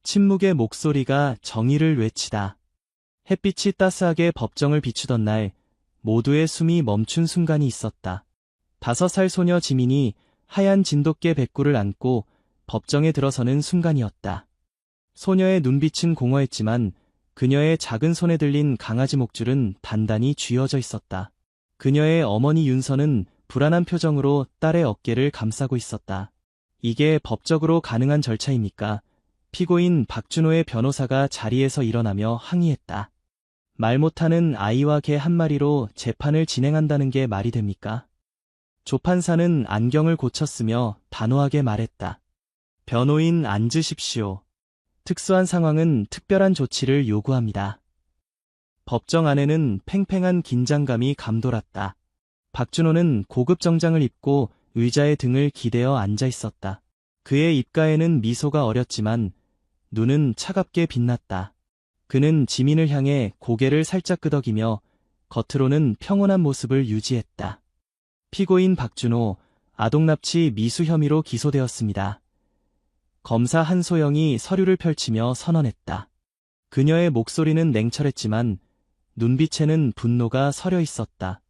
침묵의 목소리가 정의를 외치다. 햇빛이 따스하게 법정을 비추던 날, 모두의 숨이 멈춘 순간이 있었다. 5살 소녀 지민이 하얀 진돗개 백구를 안고 법정에 들어서는 순간이었다. 소녀의 눈빛은 공허했지만 그녀의 작은 손에 들린 강아지 목줄은 단단히 쥐어져 있었다. 그녀의 어머니 윤서는 불안한 표정으로 딸의 어깨를 감싸고 있었다. 이게 법적으로 가능한 절차입니까? 피고인 박준호의 변호사가 자리에서 일어나며 항의했다. 말 못하는 아이와 개 한 마리로 재판을 진행한다는 게 말이 됩니까? 조 판사는 안경을 고쳤으며 단호하게 말했다. 변호인 앉으십시오. 특수한 상황은 특별한 조치를 요구합니다. 법정 안에는 팽팽한 긴장감이 감돌았다. 박준호는 고급 정장을 입고 의자의 등을 기대어 앉아 있었다. 그의 입가에는 미소가 어렸지만 눈은 차갑게 빛났다. 그는 지민을 향해 고개를 살짝 끄덕이며 겉으로는 평온한 모습을 유지했다. 피고인 박준호, 아동납치 미수 혐의로 기소되었습니다. 검사 한소영이 서류를 펼치며 선언했다. 그녀의 목소리는 냉철했지만 눈빛에는 분노가 서려 있었다.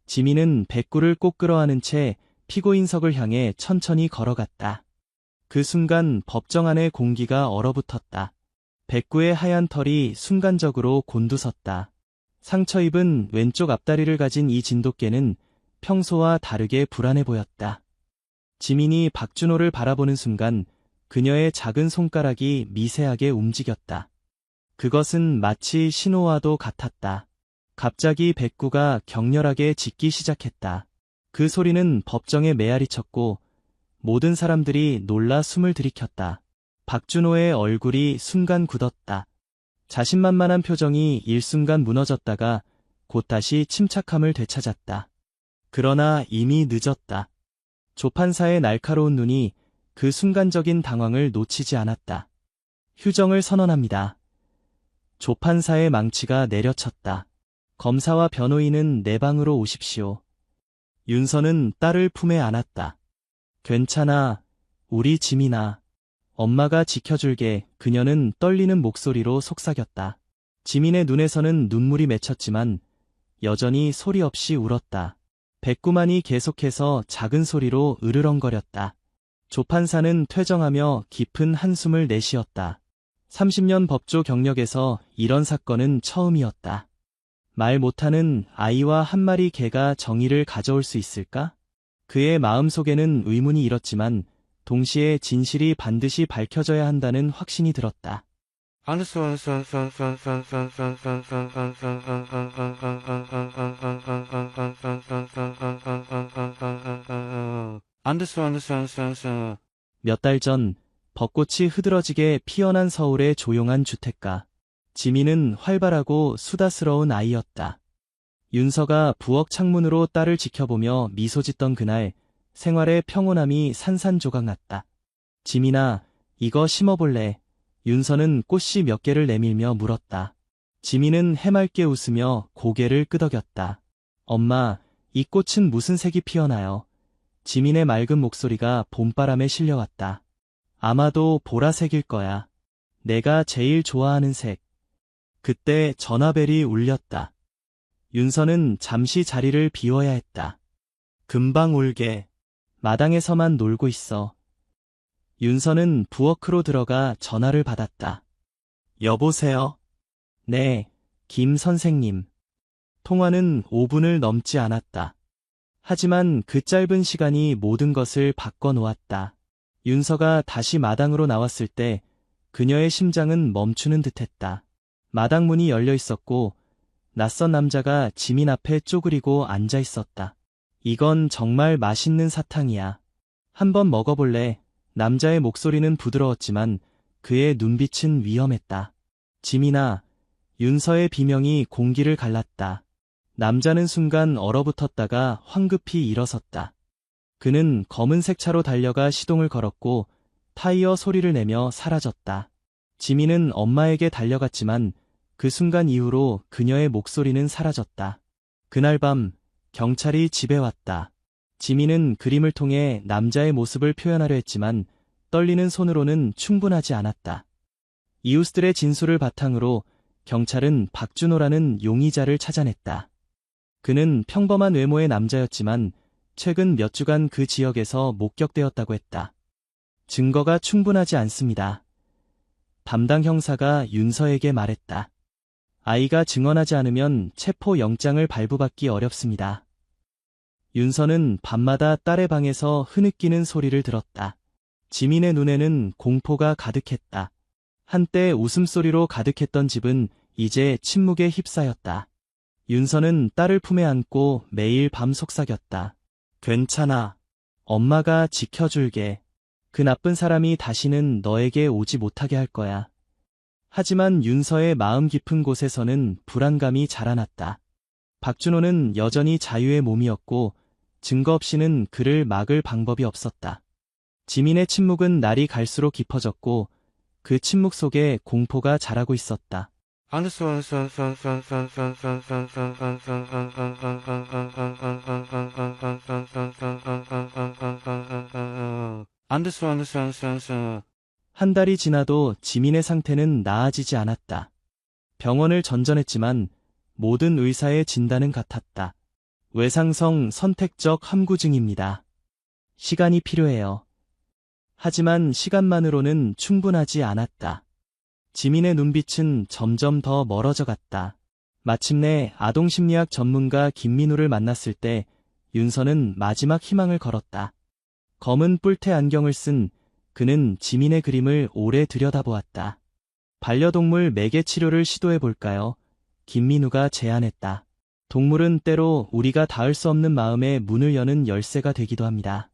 지민은 백구를 꼭 끌어안은 채 피고인석을 향해 천천히 걸어갔다. 그 순간 법정 안의 공기가 얼어붙었다. 백구의 하얀 털이 순간적으로 곤두섰다. 상처 입은 왼쪽 앞다리를 가진 이 진돗개는 평소와 다르게 불안해 보였다. 지민이 박준호를 바라보는 순간 그녀의 작은 손가락이 미세하게 움직였다. 그것은 마치 신호와도 같았다. 갑자기 백구가 격렬하게 짖기 시작했다. 그 소리는 법정에 메아리쳤고 모든 사람들이 놀라 숨을 들이켰다. 박준호의 얼굴이 순간 굳었다. 자신만만한 표정이 일순간 무너졌다가 곧 다시 침착함을 되찾았다. 그러나 이미 늦었다. 조 판사의 날카로운 눈이 그 순간적인 당황을 놓치지 않았다. 휴정을 선언합니다. 조 판사의 망치가 내려쳤다. 검사와 변호인은 내 방으로 오십시오. 윤서는 딸을 품에 안았다. 괜찮아, 우리 지민아. 엄마가 지켜줄게. 그녀는 떨리는 목소리로 속삭였다. 지민의 눈에서는 눈물이 맺혔지만 여전히 소리 없이 울었다. 백구만이 계속해서 작은 소리로 으르렁거렸다. 조 판사는 퇴정하며 깊은 한숨을 내쉬었다. 30년 법조 경력에서 이런 사건은 처음이었다. 말 못하는 아이와 한 마리 개가 정의를 가져올 수 있을까? 그의 마음속에는 의문이 일었지만 동시에 진실이 반드시 밝혀져야 한다는 확신이 들었다. 몇 달 전 벚꽃이 흐드러지게 피어난 서울의 조용한 주택가. 지민은 활발하고 수다스러운 아이였다. 윤서가 부엌 창문으로 딸을 지켜보며 미소 짓던 그날 생활의 평온함이 산산조각났다. 지민아, 이거 심어볼래? 윤서는 꽃씨 몇 개를 내밀며 물었다. 지민은 해맑게 웃으며 고개를 끄덕였다. 엄마, 이 꽃은 무슨 색이 피어나요? 지민의 맑은 목소리가 봄바람에 실려왔다. 아마도 보라색일 거야. 내가 제일 좋아하는 색. 그때 전화벨이 울렸다. 윤서는 잠시 자리를 비워야 했다. 금방 올게. 마당에서만 놀고 있어. 윤서는 부엌으로 들어가 전화를 받았다. 여보세요? 네, 김 선생님. 통화는 5분을 넘지 않았다. 하지만 그 짧은 시간이 모든 것을 바꿔놓았다. 윤서가 다시 마당으로 나왔을 때 그녀의 심장은 멈추는 듯했다. 마당 문이 열려 있었고 낯선 남자가 지민 앞에 쪼그리고 앉아 있었다. 이건 정말 맛있는 사탕이야. 한번 먹어볼래? 남자의 목소리는 부드러웠지만 그의 눈빛은 위험했다. 지민아, 윤서의 비명이 공기를 갈랐다. 남자는 순간 얼어붙었다가 황급히 일어섰다. 그는 검은색 차로 달려가 시동을 걸었고 타이어 소리를 내며 사라졌다. 지민은 엄마에게 달려갔지만 그 순간 이후로 그녀의 목소리는 사라졌다. 그날 밤 경찰이 집에 왔다. 지민은 그림을 통해 남자의 모습을 표현하려 했지만 떨리는 손으로는 충분하지 않았다. 이웃들의 진술을 바탕으로 경찰은 박준호라는 용의자를 찾아냈다. 그는 평범한 외모의 남자였지만 최근 몇 주간 그 지역에서 목격되었다고 했다. 증거가 충분하지 않습니다. 담당 형사가 윤서에게 말했다. 아이가 증언하지 않으면 체포영장을 발부받기 어렵습니다. 윤서는 밤마다 딸의 방에서 흐느끼는 소리를 들었다. 지민의 눈에는 공포가 가득했다. 한때 웃음소리로 가득했던 집은 이제 침묵에 휩싸였다. 윤서는 딸을 품에 안고 매일 밤 속삭였다. 괜찮아. 엄마가 지켜줄게. 그 나쁜 사람이 다시는 너에게 오지 못하게 할 거야. 하지만 윤서의 마음 깊은 곳에서는 불안감이 자라났다. 박준호는 여전히 자유의 몸이었고 증거 없이는 그를 막을 방법이 없었다. 지민의 침묵은 날이 갈수록 깊어졌고 그 침묵 속에 공포가 자라고 있었다. 한 달이 지나도 지민의 상태는 나아지지 않았다. 병원을 전전했지만 모든 의사의 진단은 같았다. 외상성 선택적 함구증입니다. 시간이 필요해요. 하지만 시간만으로는 충분하지 않았다. 지민의 눈빛은 점점 더 멀어져 갔다. 마침내 아동심리학 전문가 김민우를 만났을 때 윤서는 마지막 희망을 걸었다. 검은 뿔테 안경을 쓴 그는 지민의 그림을 오래 들여다보았다. 반려동물 매개 치료를 시도해볼까요? 김민우가 제안했다. 동물은 때로 우리가 닿을 수 없는 마음의 문을 여는 열쇠가 되기도 합니다.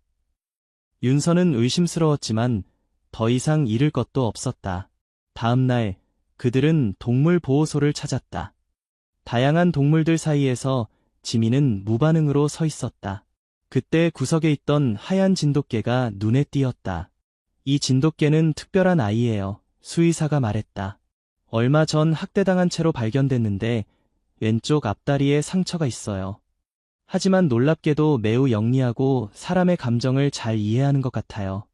윤서는 의심스러웠지만 더 이상 잃을 것도 없었다. 다음 날 그들은 동물보호소를 찾았다. 다양한 동물들 사이에서 지민은 무반응으로 서 있었다. 그때 구석에 있던 하얀 진돗개가 눈에 띄었다. 이 진돗개는 특별한 아이예요. 수의사가 말했다. 얼마 전 학대당한 채로 발견됐는데 왼쪽 앞다리에 상처가 있어요. 하지만 놀랍게도 매우 영리하고 사람의 감정을 잘 이해하는 것 같아요.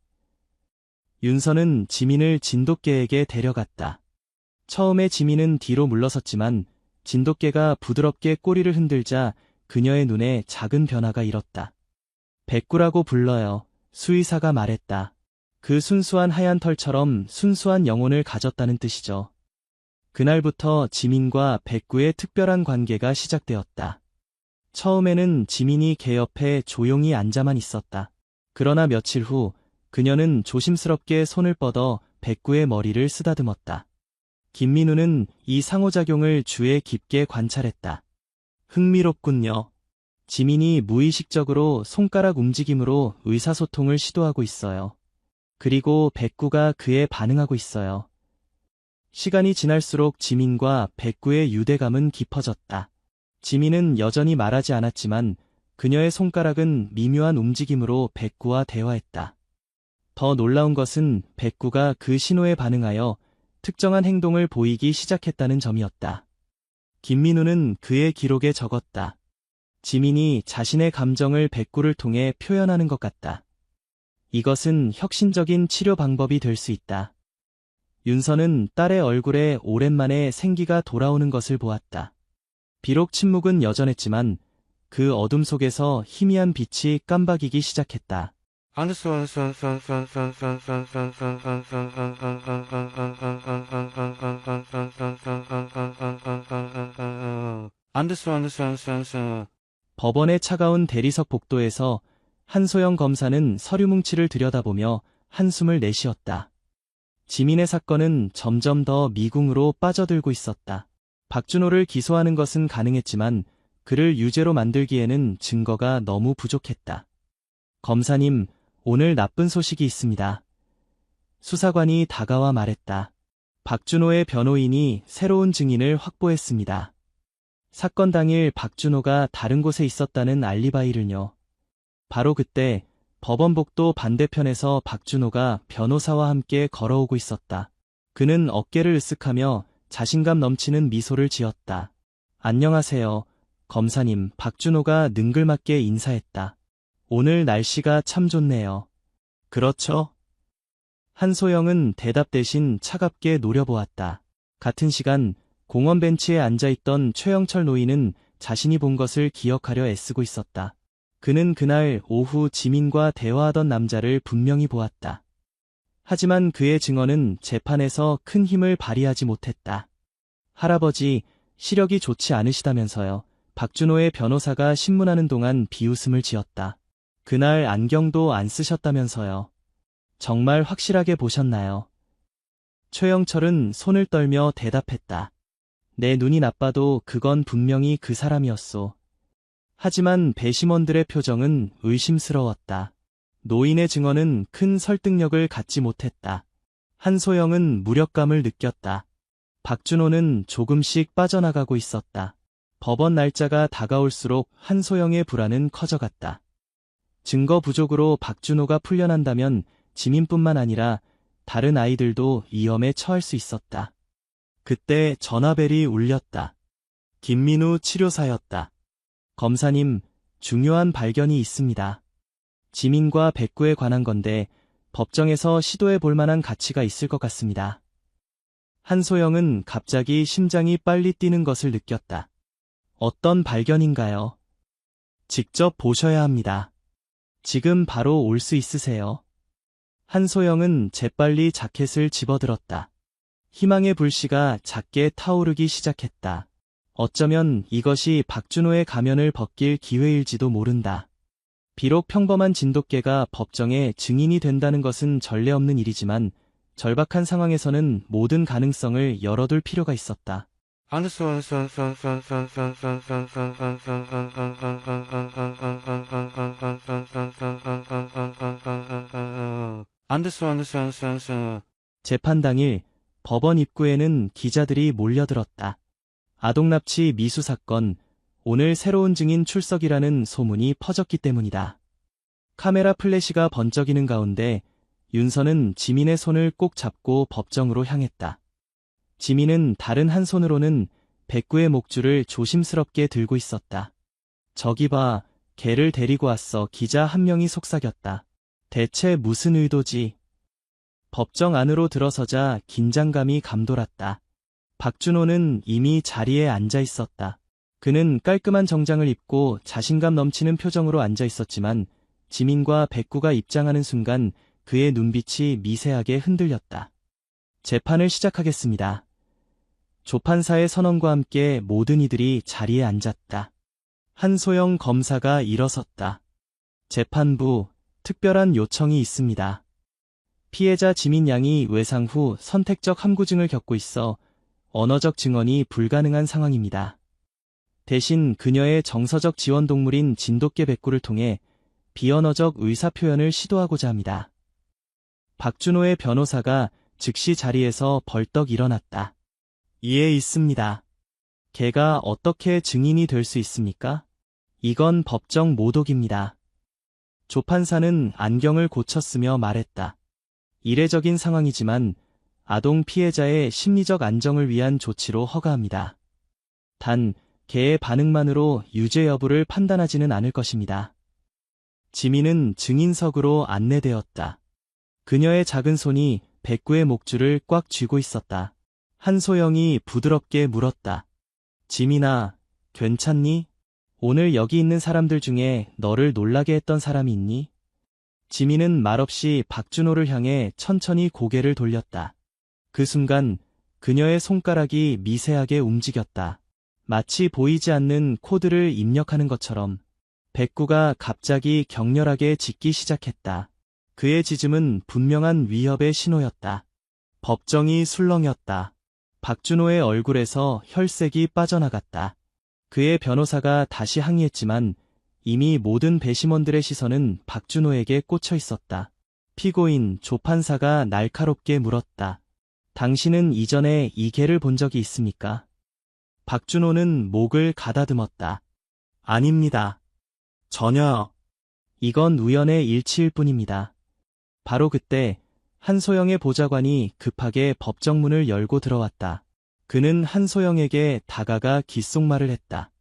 윤서는 지민을 진돗개에게 데려갔다. 처음에 지민은 뒤로 물러섰지만 진돗개가 부드럽게 꼬리를 흔들자 그녀의 눈에 작은 변화가 일었다. 백구라고 불러요. 수의사가 말했다. 그 순수한 하얀 털처럼 순수한 영혼을 가졌다는 뜻이죠. 그날부터 지민과 백구의 특별한 관계가 시작되었다. 처음에는 지민이 개 옆에 조용히 앉아만 있었다. 그러나 며칠 후 그녀는 조심스럽게 손을 뻗어 백구의 머리를 쓰다듬었다. 김민우는 이 상호작용을 주에 깊게 관찰했다. 흥미롭군요. 지민이 무의식적으로 손가락 움직임으로 의사소통을 시도하고 있어요. 그리고 백구가 그에 반응하고 있어요. 시간이 지날수록 지민과 백구의 유대감은 깊어졌다. 지민은 여전히 말하지 않았지만 그녀의 손가락은 미묘한 움직임으로 백구와 대화했다. 더 놀라운 것은 백구가 그 신호에 반응하여 특정한 행동을 보이기 시작했다는 점이었다. 김민우는 그의 기록에 적었다. 지민이 자신의 감정을 백구를 통해 표현하는 것 같다. 이것은 혁신적인 치료 방법이 될 수 있다. 윤서는 딸의 얼굴에 오랜만에 생기가 돌아오는 것을 보았다. 비록 침묵은 여전했지만 그 어둠 속에서 희미한 빛이 깜박이기 시작했다. 법원의 차가운 대리석 복도에서 한소영 검사는 서류 뭉치를 들여다보며 한숨을 내쉬었다. 지민의 사건은 점점 더 미궁으로 빠져들고 있었다. 박준호를 기소하는 것은 가능했지만 그를 유죄로 만들기에는 증거가 너무 부족했다. 검사님, 오늘 나쁜 소식이 있습니다. 수사관이 다가와 말했다. 박준호의 변호인이 새로운 증인을 확보했습니다. 사건 당일 박준호가 다른 곳에 있었다는 알리바이를요. 바로 그때 법원 복도 반대편에서 박준호가 변호사와 함께 걸어오고 있었다. 그는 어깨를 으쓱하며 자신감 넘치는 미소를 지었다. 안녕하세요, 검사님. 박준호가 능글맞게 인사했다. 오늘 날씨가 참 좋네요. 그렇죠? 한소영은 대답 대신 차갑게 노려보았다. 같은 시간 공원 벤치에 앉아있던 최영철 노인은 자신이 본 것을 기억하려 애쓰고 있었다. 그는 그날 오후 지민과 대화하던 남자를 분명히 보았다. 하지만 그의 증언은 재판에서 큰 힘을 발휘하지 못했다. 할아버지, 시력이 좋지 않으시다면서요. 박준호의 변호사가 신문하는 동안 비웃음을 지었다. 그날 안경도 안 쓰셨다면서요. 정말 확실하게 보셨나요? 최영철은 손을 떨며 대답했다. 내 눈이 나빠도 그건 분명히 그 사람이었소. 하지만 배심원들의 표정은 의심스러웠다. 노인의 증언은 큰 설득력을 갖지 못했다. 한소영은 무력감을 느꼈다. 박준호는 조금씩 빠져나가고 있었다. 법원 날짜가 다가올수록 한소영의 불안은 커져갔다. 증거 부족으로 박준호가 풀려난다면 지민뿐만 아니라 다른 아이들도 위험에 처할 수 있었다. 그때 전화벨이 울렸다. 김민우 치료사였다. 검사님, 중요한 발견이 있습니다. 지민과 백구에 관한 건데 법정에서 시도해 볼 만한 가치가 있을 것 같습니다. 한소영은 갑자기 심장이 빨리 뛰는 것을 느꼈다. 어떤 발견인가요? 직접 보셔야 합니다. 지금 바로 올 수 있으세요? 한소영은 재빨리 자켓을 집어들었다. 희망의 불씨가 작게 타오르기 시작했다. 어쩌면 이것이 박준호의 가면을 벗길 기회일지도 모른다. 비록 평범한 진돗개가 법정에 증인이 된다는 것은 전례 없는 일이지만 절박한 상황에서는 모든 가능성을 열어둘 필요가 있었다. 재판 당일 법원 입구에는 기자들이 몰려들었다. 아동납치 미수 사건, 오늘 새로운 증인 출석이라는 소문이 퍼졌기 때문이다. 카메라 플래시가 번쩍이는 가운데 윤서는 지민의 손을 꼭 잡고 법정으로 향했다. 지민은 다른 한 손으로는 백구의 목줄을 조심스럽게 들고 있었다. 저기 봐, 걔를 데리고 왔어. 기자 한 명이 속삭였다. 대체 무슨 의도지? 법정 안으로 들어서자 긴장감이 감돌았다. 박준호는 이미 자리에 앉아 있었다. 그는 깔끔한 정장을 입고 자신감 넘치는 표정으로 앉아 있었지만 지민과 백구가 입장하는 순간 그의 눈빛이 미세하게 흔들렸다. 재판을 시작하겠습니다. 조판사의 선언과 함께 모든 이들이 자리에 앉았다. 한소영 검사가 일어섰다. 재판부, 특별한 요청이 있습니다. 피해자 지민 양이 외상 후 선택적 함구증을 겪고 있어 언어적 증언이 불가능한 상황입니다. 대신 그녀의 정서적 지원 동물인 진돗개 백구를 통해 비언어적 의사표현을 시도하고자 합니다. 박준호의 변호사가 즉시 자리에서 벌떡 일어났다. 이해 있습니다. 걔가 어떻게 증인이 될 수 있습니까? 이건 법정 모독입니다. 조판사는 안경을 고쳤으며 말했다. 이례적인 상황이지만 아동 피해자의 심리적 안정을 위한 조치로 허가합니다. 단, 걔의 반응만으로 유죄 여부를 판단하지는 않을 것입니다. 지민은 증인석으로 안내되었다. 그녀의 작은 손이 백구의 목줄을 꽉 쥐고 있었다. 한소영이 부드럽게 물었다. 지민아, 괜찮니? 오늘 여기 있는 사람들 중에 너를 놀라게 했던 사람이 있니? 지민은 말없이 박준호를 향해 천천히 고개를 돌렸다. 그 순간 그녀의 손가락이 미세하게 움직였다. 마치 보이지 않는 코드를 입력하는 것처럼. 백구가 갑자기 격렬하게 짖기 시작했다. 그의 짖음은 분명한 위협의 신호였다. 법정이 술렁였다. 박준호의 얼굴에서 혈색이 빠져나갔다. 그의 변호사가 다시 항의했지만 이미 모든 배심원들의 시선은 박준호에게 꽂혀 있었다. 피고인 조판사가 날카롭게 물었다. 당신은 이전에 이 개를 본 적이 있습니까? 박준호는 목을 가다듬었다. 아닙니다. 전혀. 이건 우연의 일치일 뿐입니다. 바로 그때 한소영의 보좌관이 급하게 법정문을 열고 들어왔다. 그는 한소영에게 다가가 귓속말을 했다.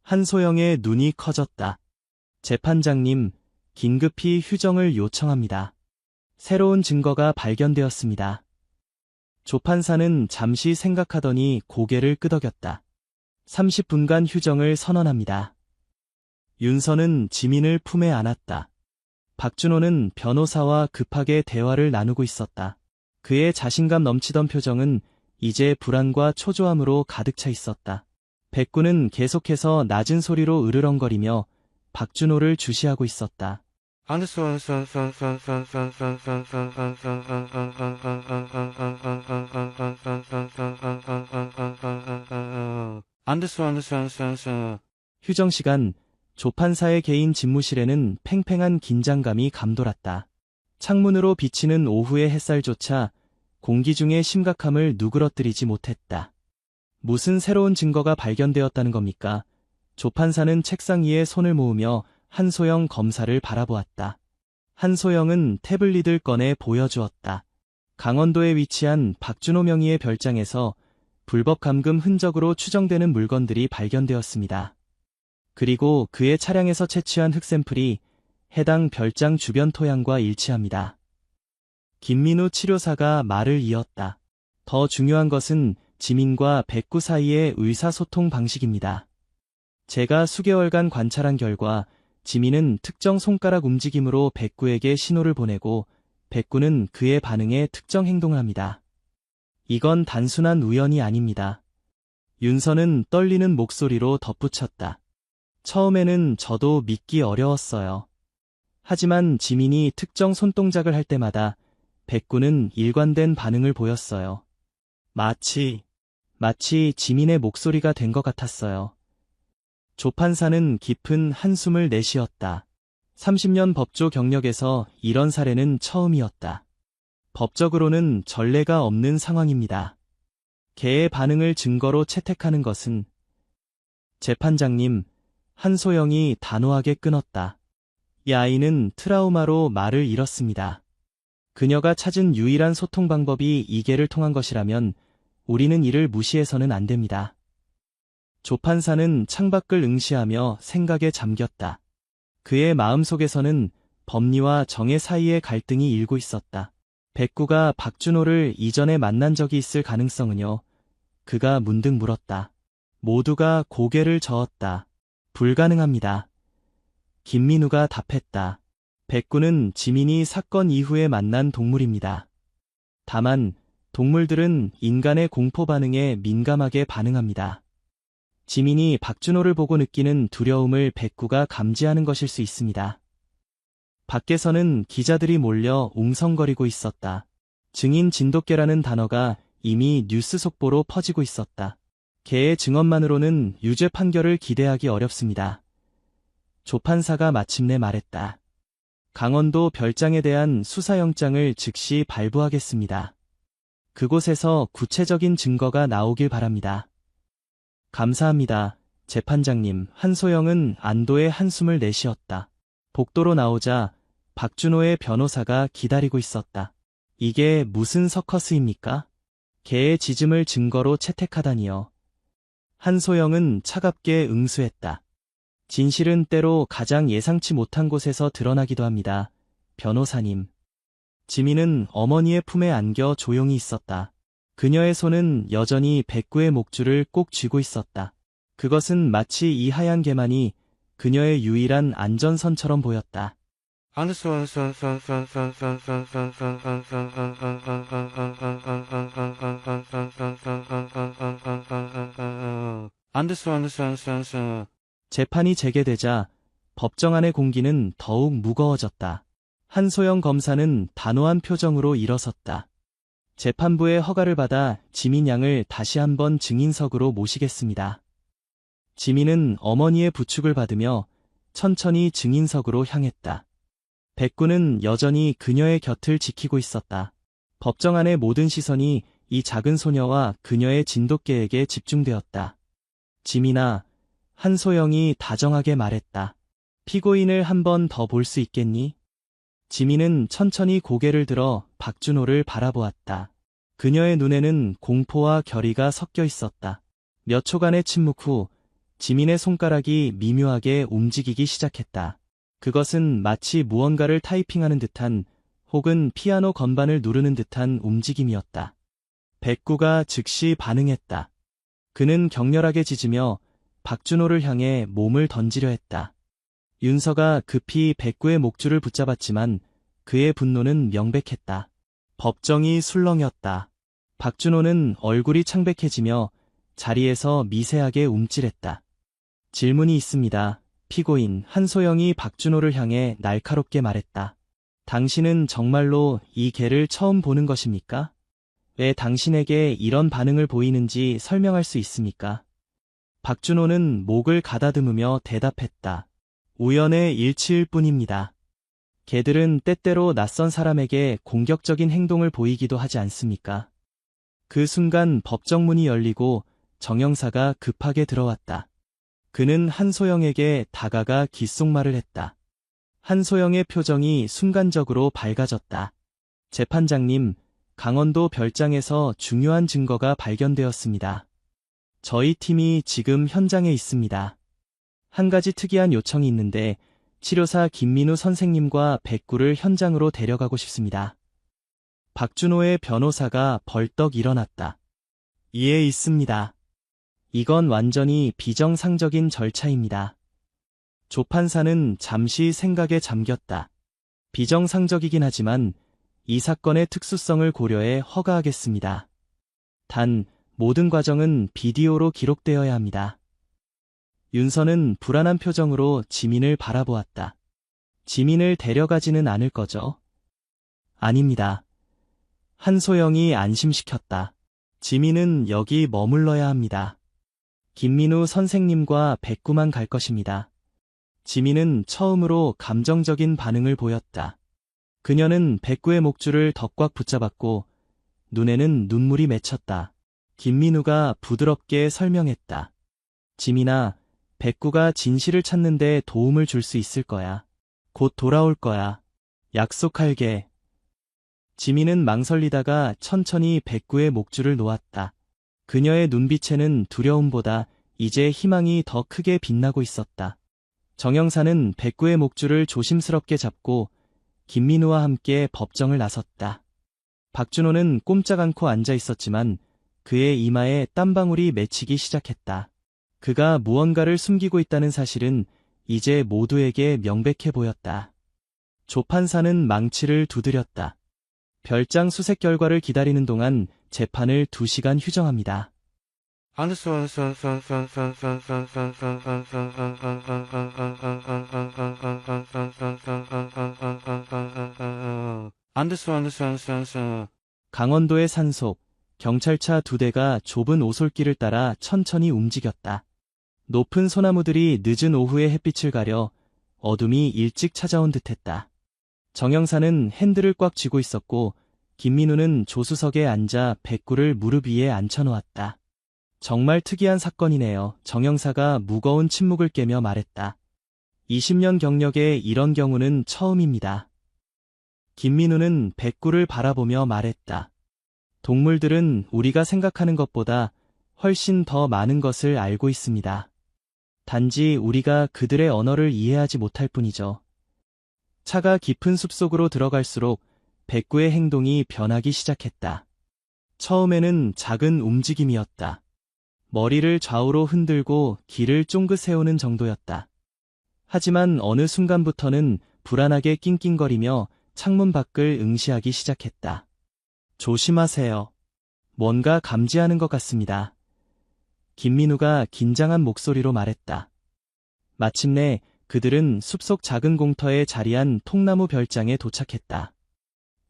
한소영의 눈이 커졌다. 재판장님, 긴급히 휴정을 요청합니다. 새로운 증거가 발견되었습니다. 조판사는 잠시 생각하더니 고개를 끄덕였다. 30분간 휴정을 선언합니다. 윤서는 지민을 품에 안았다. 박준호는 변호사와 급하게 대화를 나누고 있었다. 그의 자신감 넘치던 표정은 이제 불안과 초조함으로 가득 차 있었다. 백구는 계속해서 낮은 소리로 으르렁거리며 박준호를 주시하고 있었다. 휴정 시간, 조판사의 개인 집무실에는 팽팽한 긴장감이 감돌았다. 창문으로 비치는 오후의 햇살조차 공기 중의 심각함을 누그러뜨리지 못했다. 무슨 새로운 증거가 발견되었다는 겁니까? 조판사는 책상 위에 손을 모으며 한소영 검사를 바라보았다. 한소영은 태블릿을 꺼내 보여주었다. 강원도에 위치한 박준호 명의의 별장에서 불법 감금 흔적으로 추정되는 물건들이 발견되었습니다. 그리고 그의 차량에서 채취한 흙 샘플이 해당 별장 주변 토양과 일치합니다. 김민우 치료사가 말을 이었다. 더 중요한 것은 지민과 백구 사이의 의사소통 방식입니다. 제가 수개월간 관찰한 결과 지민은 특정 손가락 움직임으로 백구에게 신호를 보내고 백구는 그의 반응에 특정 행동을 합니다. 이건 단순한 우연이 아닙니다. 윤서는 떨리는 목소리로 덧붙였다. 처음에는 저도 믿기 어려웠어요. 하지만 지민이 특정 손동작을 할 때마다 백구는 일관된 반응을 보였어요. 마치 지민의 목소리가 된 것 같았어요. 조판사는 깊은 한숨을 내쉬었다. 30년 법조 경력에서 이런 사례는 처음이었다. 법적으로는 전례가 없는 상황입니다. 개의 반응을 증거로 채택하는 것은 재판장님, 한소영이 단호하게 끊었다. 이 아이는 트라우마로 말을 잃었습니다. 그녀가 찾은 유일한 소통 방법이 이계를 통한 것이라면 우리는 이를 무시해서는 안 됩니다. 조판사는 창밖을 응시하며 생각에 잠겼다. 그의 마음속에서는 법리와 정의 사이의 갈등이 일고 있었다. 백구가 박준호를 이전에 만난 적이 있을 가능성은요? 그가 문득 물었다. 모두가 고개를 저었다. 불가능합니다. 김민우가 답했다. 백구는 지민이 사건 이후에 만난 동물입니다. 다만 동물들은 인간의 공포 반응에 민감하게 반응합니다. 지민이 박준호를 보고 느끼는 두려움을 백구가 감지하는 것일 수 있습니다. 밖에서는 기자들이 몰려 웅성거리고 있었다. 증인 진돗개라는 단어가 이미 뉴스 속보로 퍼지고 있었다. 개의 증언만으로는 유죄 판결을 기대하기 어렵습니다. 조판사가 마침내 말했다. 강원도 별장에 대한 수사영장을 즉시 발부하겠습니다. 그곳에서 구체적인 증거가 나오길 바랍니다. 감사합니다, 재판장님. 한소영은 안도의 한숨을 내쉬었다. 복도로 나오자 박준호의 변호사가 기다리고 있었다. 이게 무슨 서커스입니까? 개의 짖음을 증거로 채택하다니요. 한소영은 차갑게 응수했다. 진실은 때로 가장 예상치 못한 곳에서 드러나기도 합니다, 변호사님. 지민은 어머니의 품에 안겨 조용히 있었다. 그녀의 손은 여전히 백구의 목줄을 꼭 쥐고 있었다. 그것은 마치 이 하얀 개만이 그녀의 유일한 안전선처럼 보였다. 재판이 재개되자 법정 안의 공기는 더욱 무거워졌다. 한소영 검사는 단호한 표정으로 일어섰다. 재판부의 허가를 받아 지민 양을 다시 한번 증인석으로 모시겠습니다. 지민은 어머니의 부축을 받으며 천천히 증인석으로 향했다. 백구는 여전히 그녀의 곁을 지키고 있었다. 법정 안의 모든 시선이 이 작은 소녀와 그녀의 진돗개에게 집중되었다. 지민아, 한소영이 다정하게 말했다. 피고인을 한 번 더 볼 수 있겠니? 지민은 천천히 고개를 들어 박준호를 바라보았다. 그녀의 눈에는 공포와 결의가 섞여 있었다. 몇 초간의 침묵 후 지민의 손가락이 미묘하게 움직이기 시작했다. 그것은 마치 무언가를 타이핑하는 듯한 혹은 피아노 건반을 누르는 듯한 움직임이었다. 백구가 즉시 반응했다. 그는 격렬하게 짖으며 박준호를 향해 몸을 던지려 했다. 윤서가 급히 백구의 목줄을 붙잡았지만 그의 분노는 명백했다. 법정이 술렁였다. 박준호는 얼굴이 창백해지며 자리에서 미세하게 움찔했다. 질문이 있습니다. 피고인 한소영이 박준호를 향해 날카롭게 말했다. 당신은 정말로 이 개를 처음 보는 것입니까? 왜 당신에게 이런 반응을 보이는지 설명할 수 있습니까? 박준호는 목을 가다듬으며 대답했다. 우연의 일치일 뿐입니다. 개들은 때때로 낯선 사람에게 공격적인 행동을 보이기도 하지 않습니까? 그 순간 법정문이 열리고 정형사가 급하게 들어왔다. 그는 한소영에게 다가가 귓속말을 했다. 한소영의 표정이 순간적으로 밝아졌다. 재판장님, 강원도 별장에서 중요한 증거가 발견되었습니다. 저희 팀이 지금 현장에 있습니다. 한 가지 특이한 요청이 있는데 치료사 김민우 선생님과 백구를 현장으로 데려가고 싶습니다. 박준호의 변호사가 벌떡 일어났다. 이해 있습니다. 이건 완전히 비정상적인 절차입니다. 조판사는 잠시 생각에 잠겼다. 비정상적이긴 하지만 이 사건의 특수성을 고려해 허가하겠습니다. 단, 모든 과정은 비디오로 기록되어야 합니다. 윤서는 불안한 표정으로 지민을 바라보았다. 지민을 데려가지는 않을 거죠? 아닙니다. 한소영이 안심시켰다. 지민은 여기 머물러야 합니다. 김민우 선생님과 백구만 갈 것입니다. 지민은 처음으로 감정적인 반응을 보였다. 그녀는 백구의 목줄을 더 꽉 붙잡았고 눈에는 눈물이 맺혔다. 김민우가 부드럽게 설명했다. 지민아, 백구가 진실을 찾는데 도움을 줄 수 있을 거야. 곧 돌아올 거야. 약속할게. 지민은 망설이다가 천천히 백구의 목줄을 놓았다. 그녀의 눈빛에는 두려움보다 이제 희망이 더 크게 빛나고 있었다. 정형사는 백구의 목줄을 조심스럽게 잡고 김민우와 함께 법정을 나섰다. 박준호는 꼼짝 않고 앉아 있었지만 그의 이마에 땀방울이 맺히기 시작했다. 그가 무언가를 숨기고 있다는 사실은 이제 모두에게 명백해 보였다. 조판사는 망치를 두드렸다. 별장 수색 결과를 기다리는 동안 재판을 2시간 휴정합니다. 강원도의 산속, 경찰차 2대가 좁은 오솔길을 따라 천천히 움직였다. 높은 소나무들이 늦은 오후의 햇빛을 가려 어둠이 일찍 찾아온 듯했다. 정형사는 핸들을 꽉 쥐고 있었고 김민우는 조수석에 앉아 백구를 무릎 위에 앉혀놓았다. 정말 특이한 사건이네요. 정형사가 무거운 침묵을 깨며 말했다. 20년 경력에 이런 경우는 처음입니다. 김민우는 백구를 바라보며 말했다. 동물들은 우리가 생각하는 것보다 훨씬 더 많은 것을 알고 있습니다. 단지 우리가 그들의 언어를 이해하지 못할 뿐이죠. 차가 깊은 숲속으로 들어갈수록 백구의 행동이 변하기 시작했다. 처음에는 작은 움직임이었다. 머리를 좌우로 흔들고 귀를 쫑긋 세우는 정도였다. 하지만 어느 순간부터는 불안하게 낑낑거리며 창문 밖을 응시하기 시작했다. 조심하세요. 뭔가 감지하는 것 같습니다. 김민우가 긴장한 목소리로 말했다. 마침내 그들은 숲속 작은 공터에 자리한 통나무 별장에 도착했다.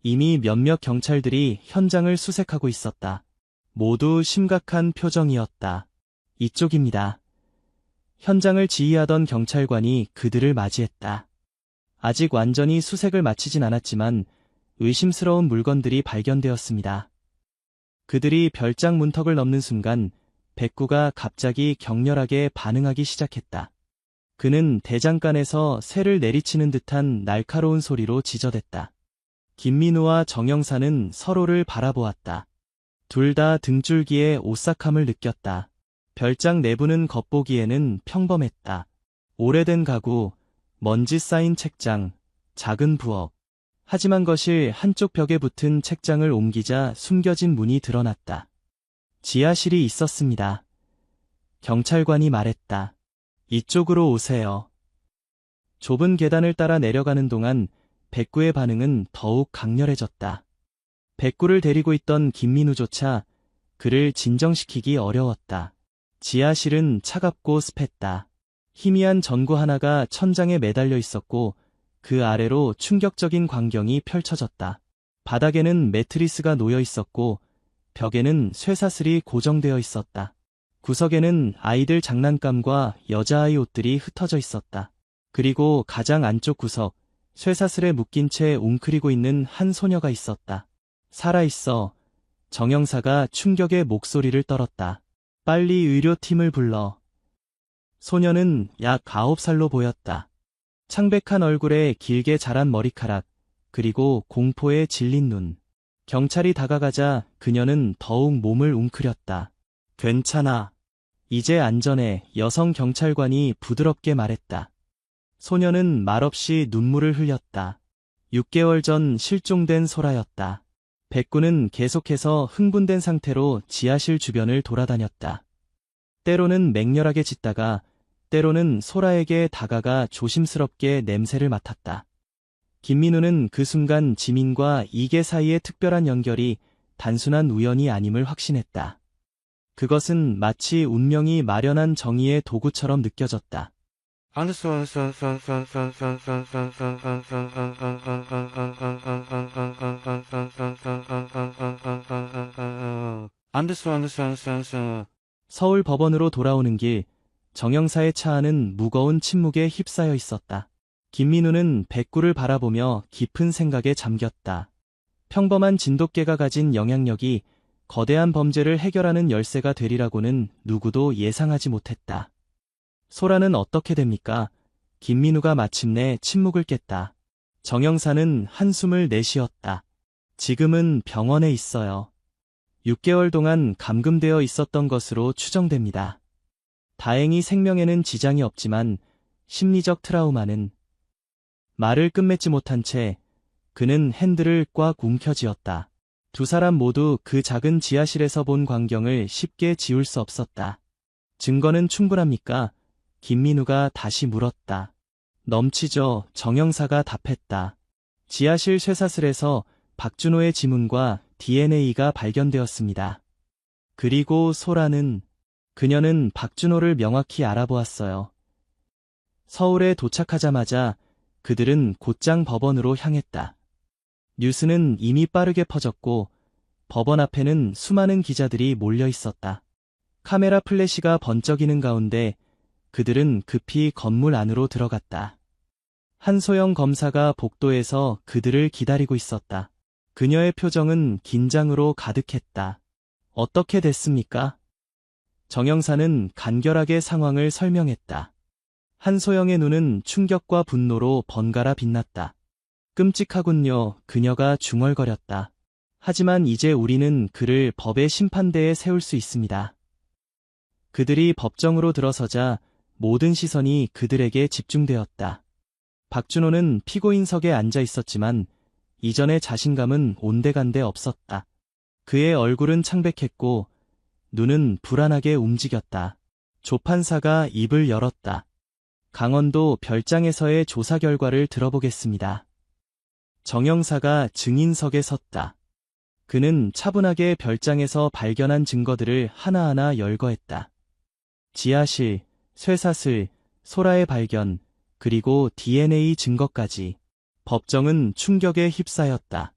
이미 몇몇 경찰들이 현장을 수색하고 있었다. 모두 심각한 표정이었다. 이쪽입니다. 현장을 지휘하던 경찰관이 그들을 맞이했다. 아직 완전히 수색을 마치진 않았지만 의심스러운 물건들이 발견되었습니다. 그들이 별장 문턱을 넘는 순간 백구가 갑자기 격렬하게 반응하기 시작했다. 그는 대장간에서 새를 내리치는 듯한 날카로운 소리로 지저댔다. 김민우와 정형사는 서로를 바라보았다. 둘 다 등줄기에 오싹함을 느꼈다. 별장 내부는 겉보기에는 평범했다. 오래된 가구, 먼지 쌓인 책장, 작은 부엌. 하지만 거실 한쪽 벽에 붙은 책장을 옮기자 숨겨진 문이 드러났다. 지하실이 있었습니다. 경찰관이 말했다. 이쪽으로 오세요. 좁은 계단을 따라 내려가는 동안 백구의 반응은 더욱 강렬해졌다. 백구를 데리고 있던 김민우조차 그를 진정시키기 어려웠다. 지하실은 차갑고 습했다. 희미한 전구 하나가 천장에 매달려 있었고 그 아래로 충격적인 광경이 펼쳐졌다. 바닥에는 매트리스가 놓여 있었고 벽에는 쇠사슬이 고정되어 있었다. 구석에는 아이들 장난감과 여자아이 옷들이 흩어져 있었다. 그리고 가장 안쪽 구석, 쇠사슬에 묶인 채 웅크리고 있는 한 소녀가 있었다. 살아있어. 정형사가 충격의 목소리를 떨었다. 빨리 의료팀을 불러. 소녀는 약 9살로 보였다. 창백한 얼굴에 길게 자란 머리카락, 그리고 공포에 질린 눈. 경찰이 다가가자 그녀는 더욱 몸을 웅크렸다. 괜찮아. 이제 안전해. 여성 경찰관이 부드럽게 말했다. 소녀는 말없이 눈물을 흘렸다. 6개월 전 실종된 소라였다. 백구는 계속해서 흥분된 상태로 지하실 주변을 돌아다녔다. 때로는 맹렬하게 짖다가 때로는 소라에게 다가가 조심스럽게 냄새를 맡았다. 김민우는 그 순간 지민과 이계 사이의 특별한 연결이 단순한 우연이 아님을 확신했다. 그것은 마치 운명이 마련한 정의의 도구처럼 느껴졌다. 서울 법원으로 돌아오는 길, 정형사의 차 안은 무거운 침묵에 휩싸여 있었다. 김민우는 백구를 바라보며 깊은 생각에 잠겼다. 평범한 진돗개가 가진 영향력이 거대한 범죄를 해결하는 열쇠가 되리라고는 누구도 예상하지 못했다. 소라는 어떻게 됩니까? 김민우가 마침내 침묵을 깼다. 정형사는 한숨을 내쉬었다. 지금은 병원에 있어요. 6개월 동안 감금되어 있었던 것으로 추정됩니다. 다행히 생명에는 지장이 없지만 심리적 트라우마는. 말을 끝맺지 못한 채 그는 핸들을 꽉 움켜쥐었다. 두 사람 모두 그 작은 지하실에서 본 광경을 쉽게 지울 수 없었다. 증거는 충분합니까? 김민우가 다시 물었다. 넘치죠. 정형사가 답했다. 지하실 쇠사슬에서 박준호의 지문과 DNA가 발견되었습니다. 그리고 소라는, 그녀는 박준호를 명확히 알아보았어요. 서울에 도착하자마자 그들은 곧장 법원으로 향했다. 뉴스는 이미 빠르게 퍼졌고 법원 앞에는 수많은 기자들이 몰려 있었다. 카메라 플래시가 번쩍이는 가운데 그들은 급히 건물 안으로 들어갔다. 한소영 검사가 복도에서 그들을 기다리고 있었다. 그녀의 표정은 긴장으로 가득했다. 어떻게 됐습니까? 정형사는 간결하게 상황을 설명했다. 한소영의 눈은 충격과 분노로 번갈아 빛났다. 끔찍하군요. 그녀가 중얼거렸다. 하지만 이제 우리는 그를 법의 심판대에 세울 수 있습니다. 그들이 법정으로 들어서자 모든 시선이 그들에게 집중되었다. 박준호는 피고인석에 앉아 있었지만 이전의 자신감은 온데간데 없었다. 그의 얼굴은 창백했고 눈은 불안하게 움직였다. 조판사가 입을 열었다. 강원도 별장에서의 조사 결과를 들어보겠습니다. 정형사가 증인석에 섰다. 그는 차분하게 별장에서 발견한 증거들을 하나하나 열거했다. 지하실, 쇠사슬, 소라의 발견, 그리고 DNA 증거까지. 법정은 충격에 휩싸였다.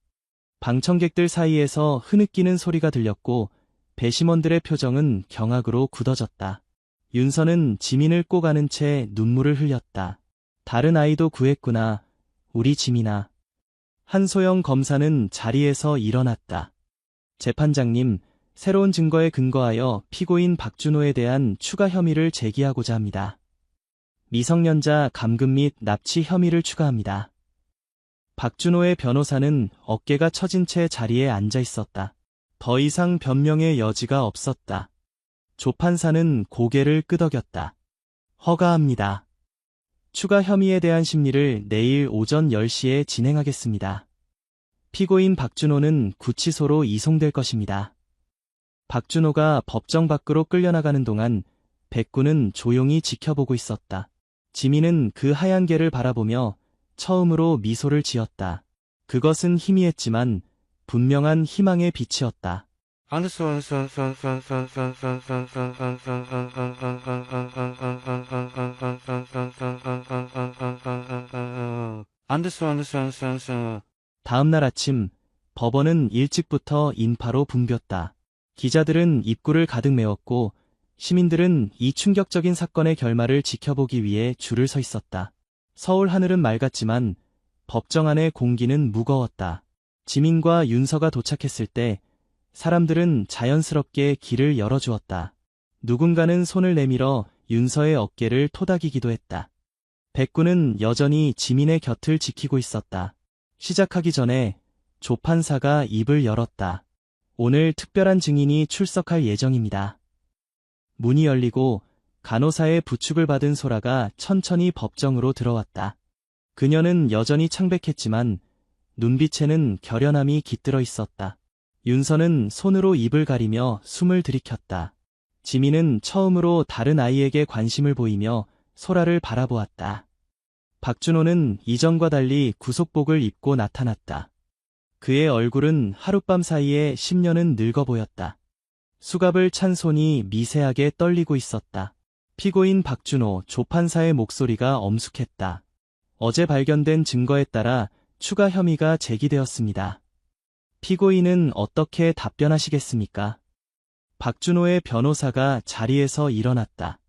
방청객들 사이에서 흐느끼는 소리가 들렸고 배심원들의 표정은 경악으로 굳어졌다. 윤서는 지민을 꼭 안은 채 눈물을 흘렸다. 다른 아이도 구했구나. 우리 지민아. 한소영 검사는 자리에서 일어났다. 재판장님, 새로운 증거에 근거하여 피고인 박준호에 대한 추가 혐의를 제기하고자 합니다. 미성년자 감금 및 납치 혐의를 추가합니다. 박준호의 변호사는 어깨가 처진 채 자리에 앉아 있었다. 더 이상 변명의 여지가 없었다. 조판사는 고개를 끄덕였다. 허가합니다. 추가 혐의에 대한 심리를 내일 오전 10시에 진행하겠습니다. 피고인 박준호는 구치소로 이송될 것입니다. 박준호가 법정 밖으로 끌려나가는 동안 백구는 조용히 지켜보고 있었다. 지민은 그 하얀 개를 바라보며 처음으로 미소를 지었다. 그것은 희미했지만 분명한 희망의 빛이었다. 다음 날 아침, 법원은 일찍부터 인파로 붐볐다. 기자들은 입구를 가득 메웠고 시민들은 이 충격적인 사건의 결말을 지켜보기 위해 줄을 서 있었다. 서울 하늘은 맑았지만 법정 안의 공기는 무거웠다. 지민과 윤서가 도착했을 때 사람들은 자연스럽게 길을 열어주었다. 누군가는 손을 내밀어 윤서의 어깨를 토닥이기도 했다. 백구는 여전히 지민의 곁을 지키고 있었다. 시작하기 전에 조 판사가 입을 열었다. 오늘 특별한 증인이 출석할 예정입니다. 문이 열리고 간호사의 부축을 받은 소라가 천천히 법정으로 들어왔다. 그녀는 여전히 창백했지만 눈빛에는 결연함이 깃들어 있었다. 윤서는 손으로 입을 가리며 숨을 들이켰다. 지민은 처음으로 다른 아이에게 관심을 보이며 소라를 바라보았다. 박준호는 이전과 달리 구속복을 입고 나타났다. 그의 얼굴은 하룻밤 사이에 10년은 늙어 보였다. 수갑을 찬 손이 미세하게 떨리고 있었다. 피고인 박준호 조 판사의 목소리가 엄숙했다. 어제 발견된 증거에 따라 추가 혐의가 제기되었습니다. 피고인은 어떻게 답변하시겠습니까? 박준호의 변호사가 자리에서 일어났다.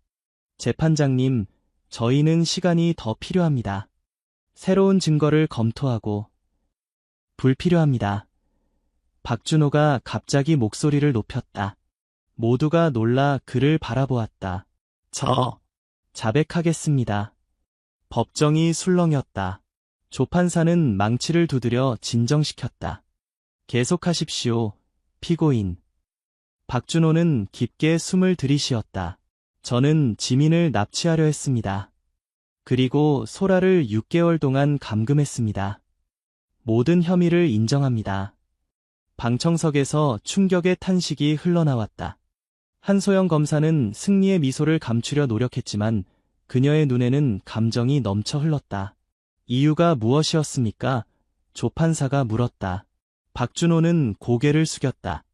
재판장님, 저희는 시간이 더 필요합니다. 새로운 증거를 검토하고 불필요합니다. 박준호가 갑자기 목소리를 높였다. 모두가 놀라 그를 바라보았다. 자백하겠습니다. 법정이 술렁였다. 조 판사는 망치를 두드려 진정시켰다. 계속하십시오, 피고인. 박준호는 깊게 숨을 들이쉬었다. 저는 지민을 납치하려 했습니다. 그리고 소라를 6개월 동안 감금했습니다. 모든 혐의를 인정합니다. 방청석에서 충격의 탄식이 흘러나왔다. 한소영 검사는 승리의 미소를 감추려 노력했지만 그녀의 눈에는 감정이 넘쳐 흘렀다. 이유가 무엇이었습니까? 조 판사가 물었다. 박준호는 고개를 숙였다.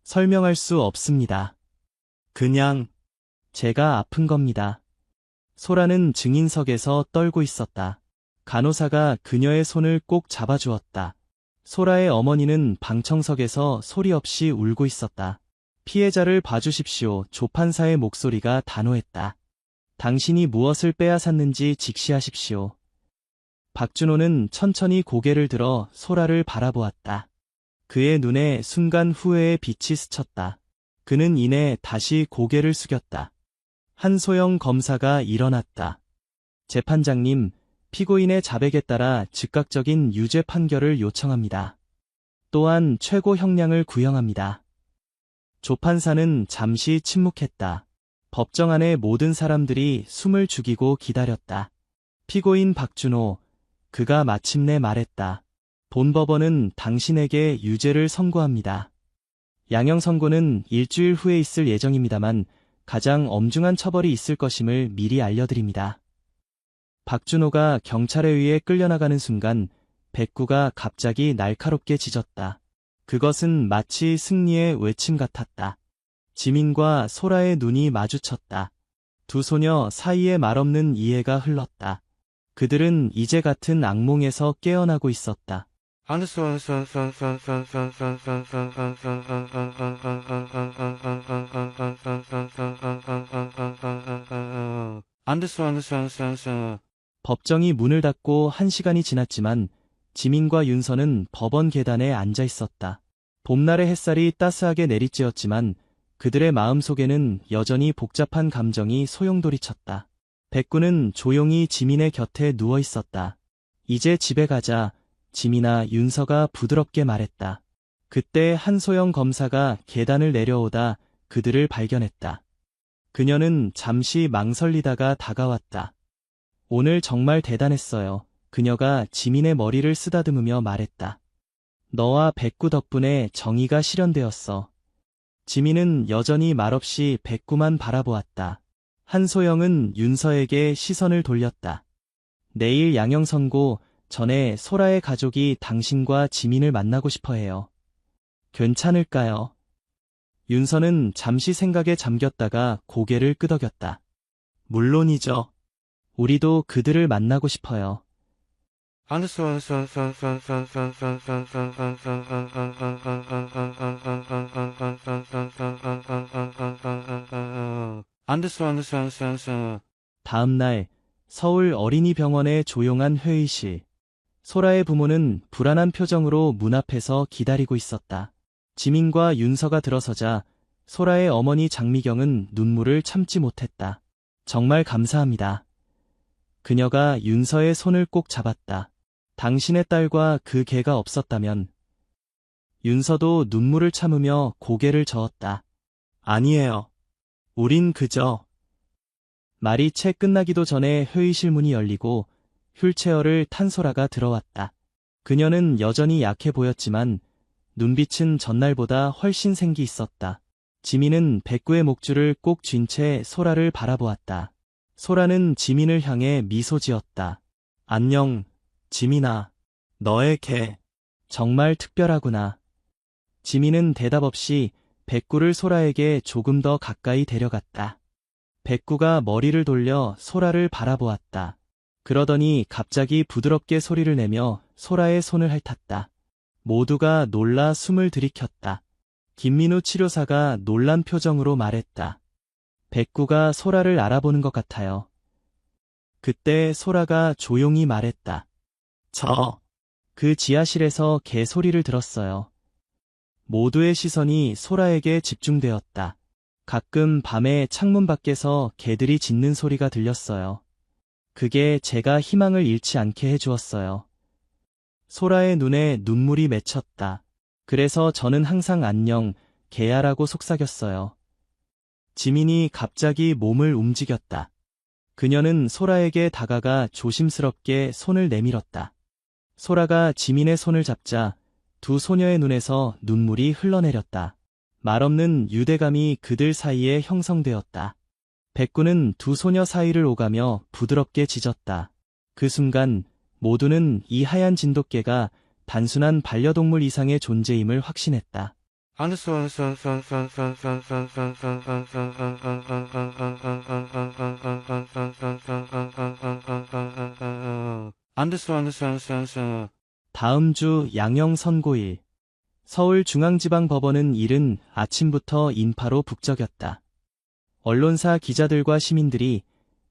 설명할 수 없습니다. 그냥 제가 아픈 겁니다. 소라는 증인석에서 떨고 있었다. 간호사가 그녀의 손을 꼭 잡아주었다. 소라의 어머니는 방청석에서 소리 없이 울고 있었다. 피해자를 봐주십시오. 조 판사의 목소리가 단호했다. 당신이 무엇을 빼앗았는지 직시하십시오. 박준호는 천천히 고개를 들어 소라를 바라보았다. 그의 눈에 순간 후회의 빛이 스쳤다. 그는 이내 다시 고개를 숙였다. 한소영 검사가 일어났다. 재판장님, 피고인의 자백에 따라 즉각적인 유죄 판결을 요청합니다. 또한 최고 형량을 구형합니다. 조 판사는 잠시 침묵했다. 법정 안의 모든 사람들이 숨을 죽이고 기다렸다. 피고인 박준호, 그가 마침내 말했다. 본법원은 당신에게 유죄를 선고합니다. 양형 선고는 일주일 후에 있을 예정입니다만 가장 엄중한 처벌이 있을 것임을 미리 알려드립니다. 박준호가 경찰에 의해 끌려나가는 순간 백구가 갑자기 날카롭게 짖었다. 그것은 마치 승리의 외침 같았다. 지민과 소라의 눈이 마주쳤다. 두 소녀 사이에 말없는 이해가 흘렀다. 그들은 이제 같은 악몽에서 깨어나고 있었다. 법정이 문을 닫고 1시간이 지났지만 지민과 윤서는 법원 계단에 앉아 있었다. 봄날의 햇살이 따스하게 내리쬐었지만 그들의 마음속에는 여전히 복잡한 감정이 소용돌이쳤다. 백구는 조용히 지민의 곁에 누워 있었다. 이제 집에 가자. 지민아, 윤서가 부드럽게 말했다. 그때 한소영 검사가 계단을 내려오다 그들을 발견했다. 그녀는 잠시 망설이다가 다가왔다. 오늘 정말 대단했어요. 그녀가 지민의 머리를 쓰다듬으며 말했다. 너와 백구 덕분에 정의가 실현되었어. 지민은 여전히 말없이 백구만 바라보았다. 한소영은 윤서에게 시선을 돌렸다. 내일 양형 선고 전에 소라의 가족이 당신과 지민을 만나고 싶어 해요. 괜찮을까요? 윤서는 잠시 생각에 잠겼다가 고개를 끄덕였다. 물론이죠. 우리도 그들을 만나고 싶어요. 다음 날 서울 어린이병원의 조용한 회의실. 소라의 부모는 불안한 표정으로 문 앞에서 기다리고 있었다. 지민과 윤서가 들어서자 소라의 어머니 장미경은 눈물을 참지 못했다. 정말 감사합니다. 그녀가 윤서의 손을 꼭 잡았다. 당신의 딸과 그 개가 없었다면. 윤서도 눈물을 참으며 고개를 저었다. 아니에요. 우린 그저. 말이 채 끝나기도 전에 회의실 문이 열리고 휠체어를 탄 소라가 들어왔다. 그녀는 여전히 약해 보였지만 눈빛은 전날보다 훨씬 생기 있었다. 지민은 백구의 목줄을 꼭 쥔 채 소라를 바라보았다. 소라는 지민을 향해 미소 지었다. 안녕, 지민아. 너의 개. 정말 특별하구나. 지민은 대답 없이 백구를 소라에게 조금 더 가까이 데려갔다. 백구가 머리를 돌려 소라를 바라보았다. 그러더니 갑자기 부드럽게 소리를 내며 소라의 손을 핥았다. 모두가 놀라 숨을 들이켰다. 김민우 치료사가 놀란 표정으로 말했다. 백구가 소라를 알아보는 것 같아요. 그때 소라가 조용히 말했다. 그 지하실에서 개 소리를 들었어요. 모두의 시선이 소라에게 집중되었다. 가끔 밤에 창문 밖에서 개들이 짖는 소리가 들렸어요. 그게 제가 희망을 잃지 않게 해주었어요. 소라의 눈에 눈물이 맺혔다. 그래서 저는 항상 안녕, 개야라고 속삭였어요. 지민이 갑자기 몸을 움직였다. 그녀는 소라에게 다가가 조심스럽게 손을 내밀었다. 소라가 지민의 손을 잡자 두 소녀의 눈에서 눈물이 흘러내렸다. 말없는 유대감이 그들 사이에 형성되었다. 백구는 두 소녀 사이를 오가며 부드럽게 짖었다. 그 순간 모두는 이 하얀 진돗개가 단순한 반려동물 이상의 존재임을 확신했다. 다음 주 양형 선고일. 서울중앙지방법원은 이른 아침부터 인파로 북적였다. 언론사 기자들과 시민들이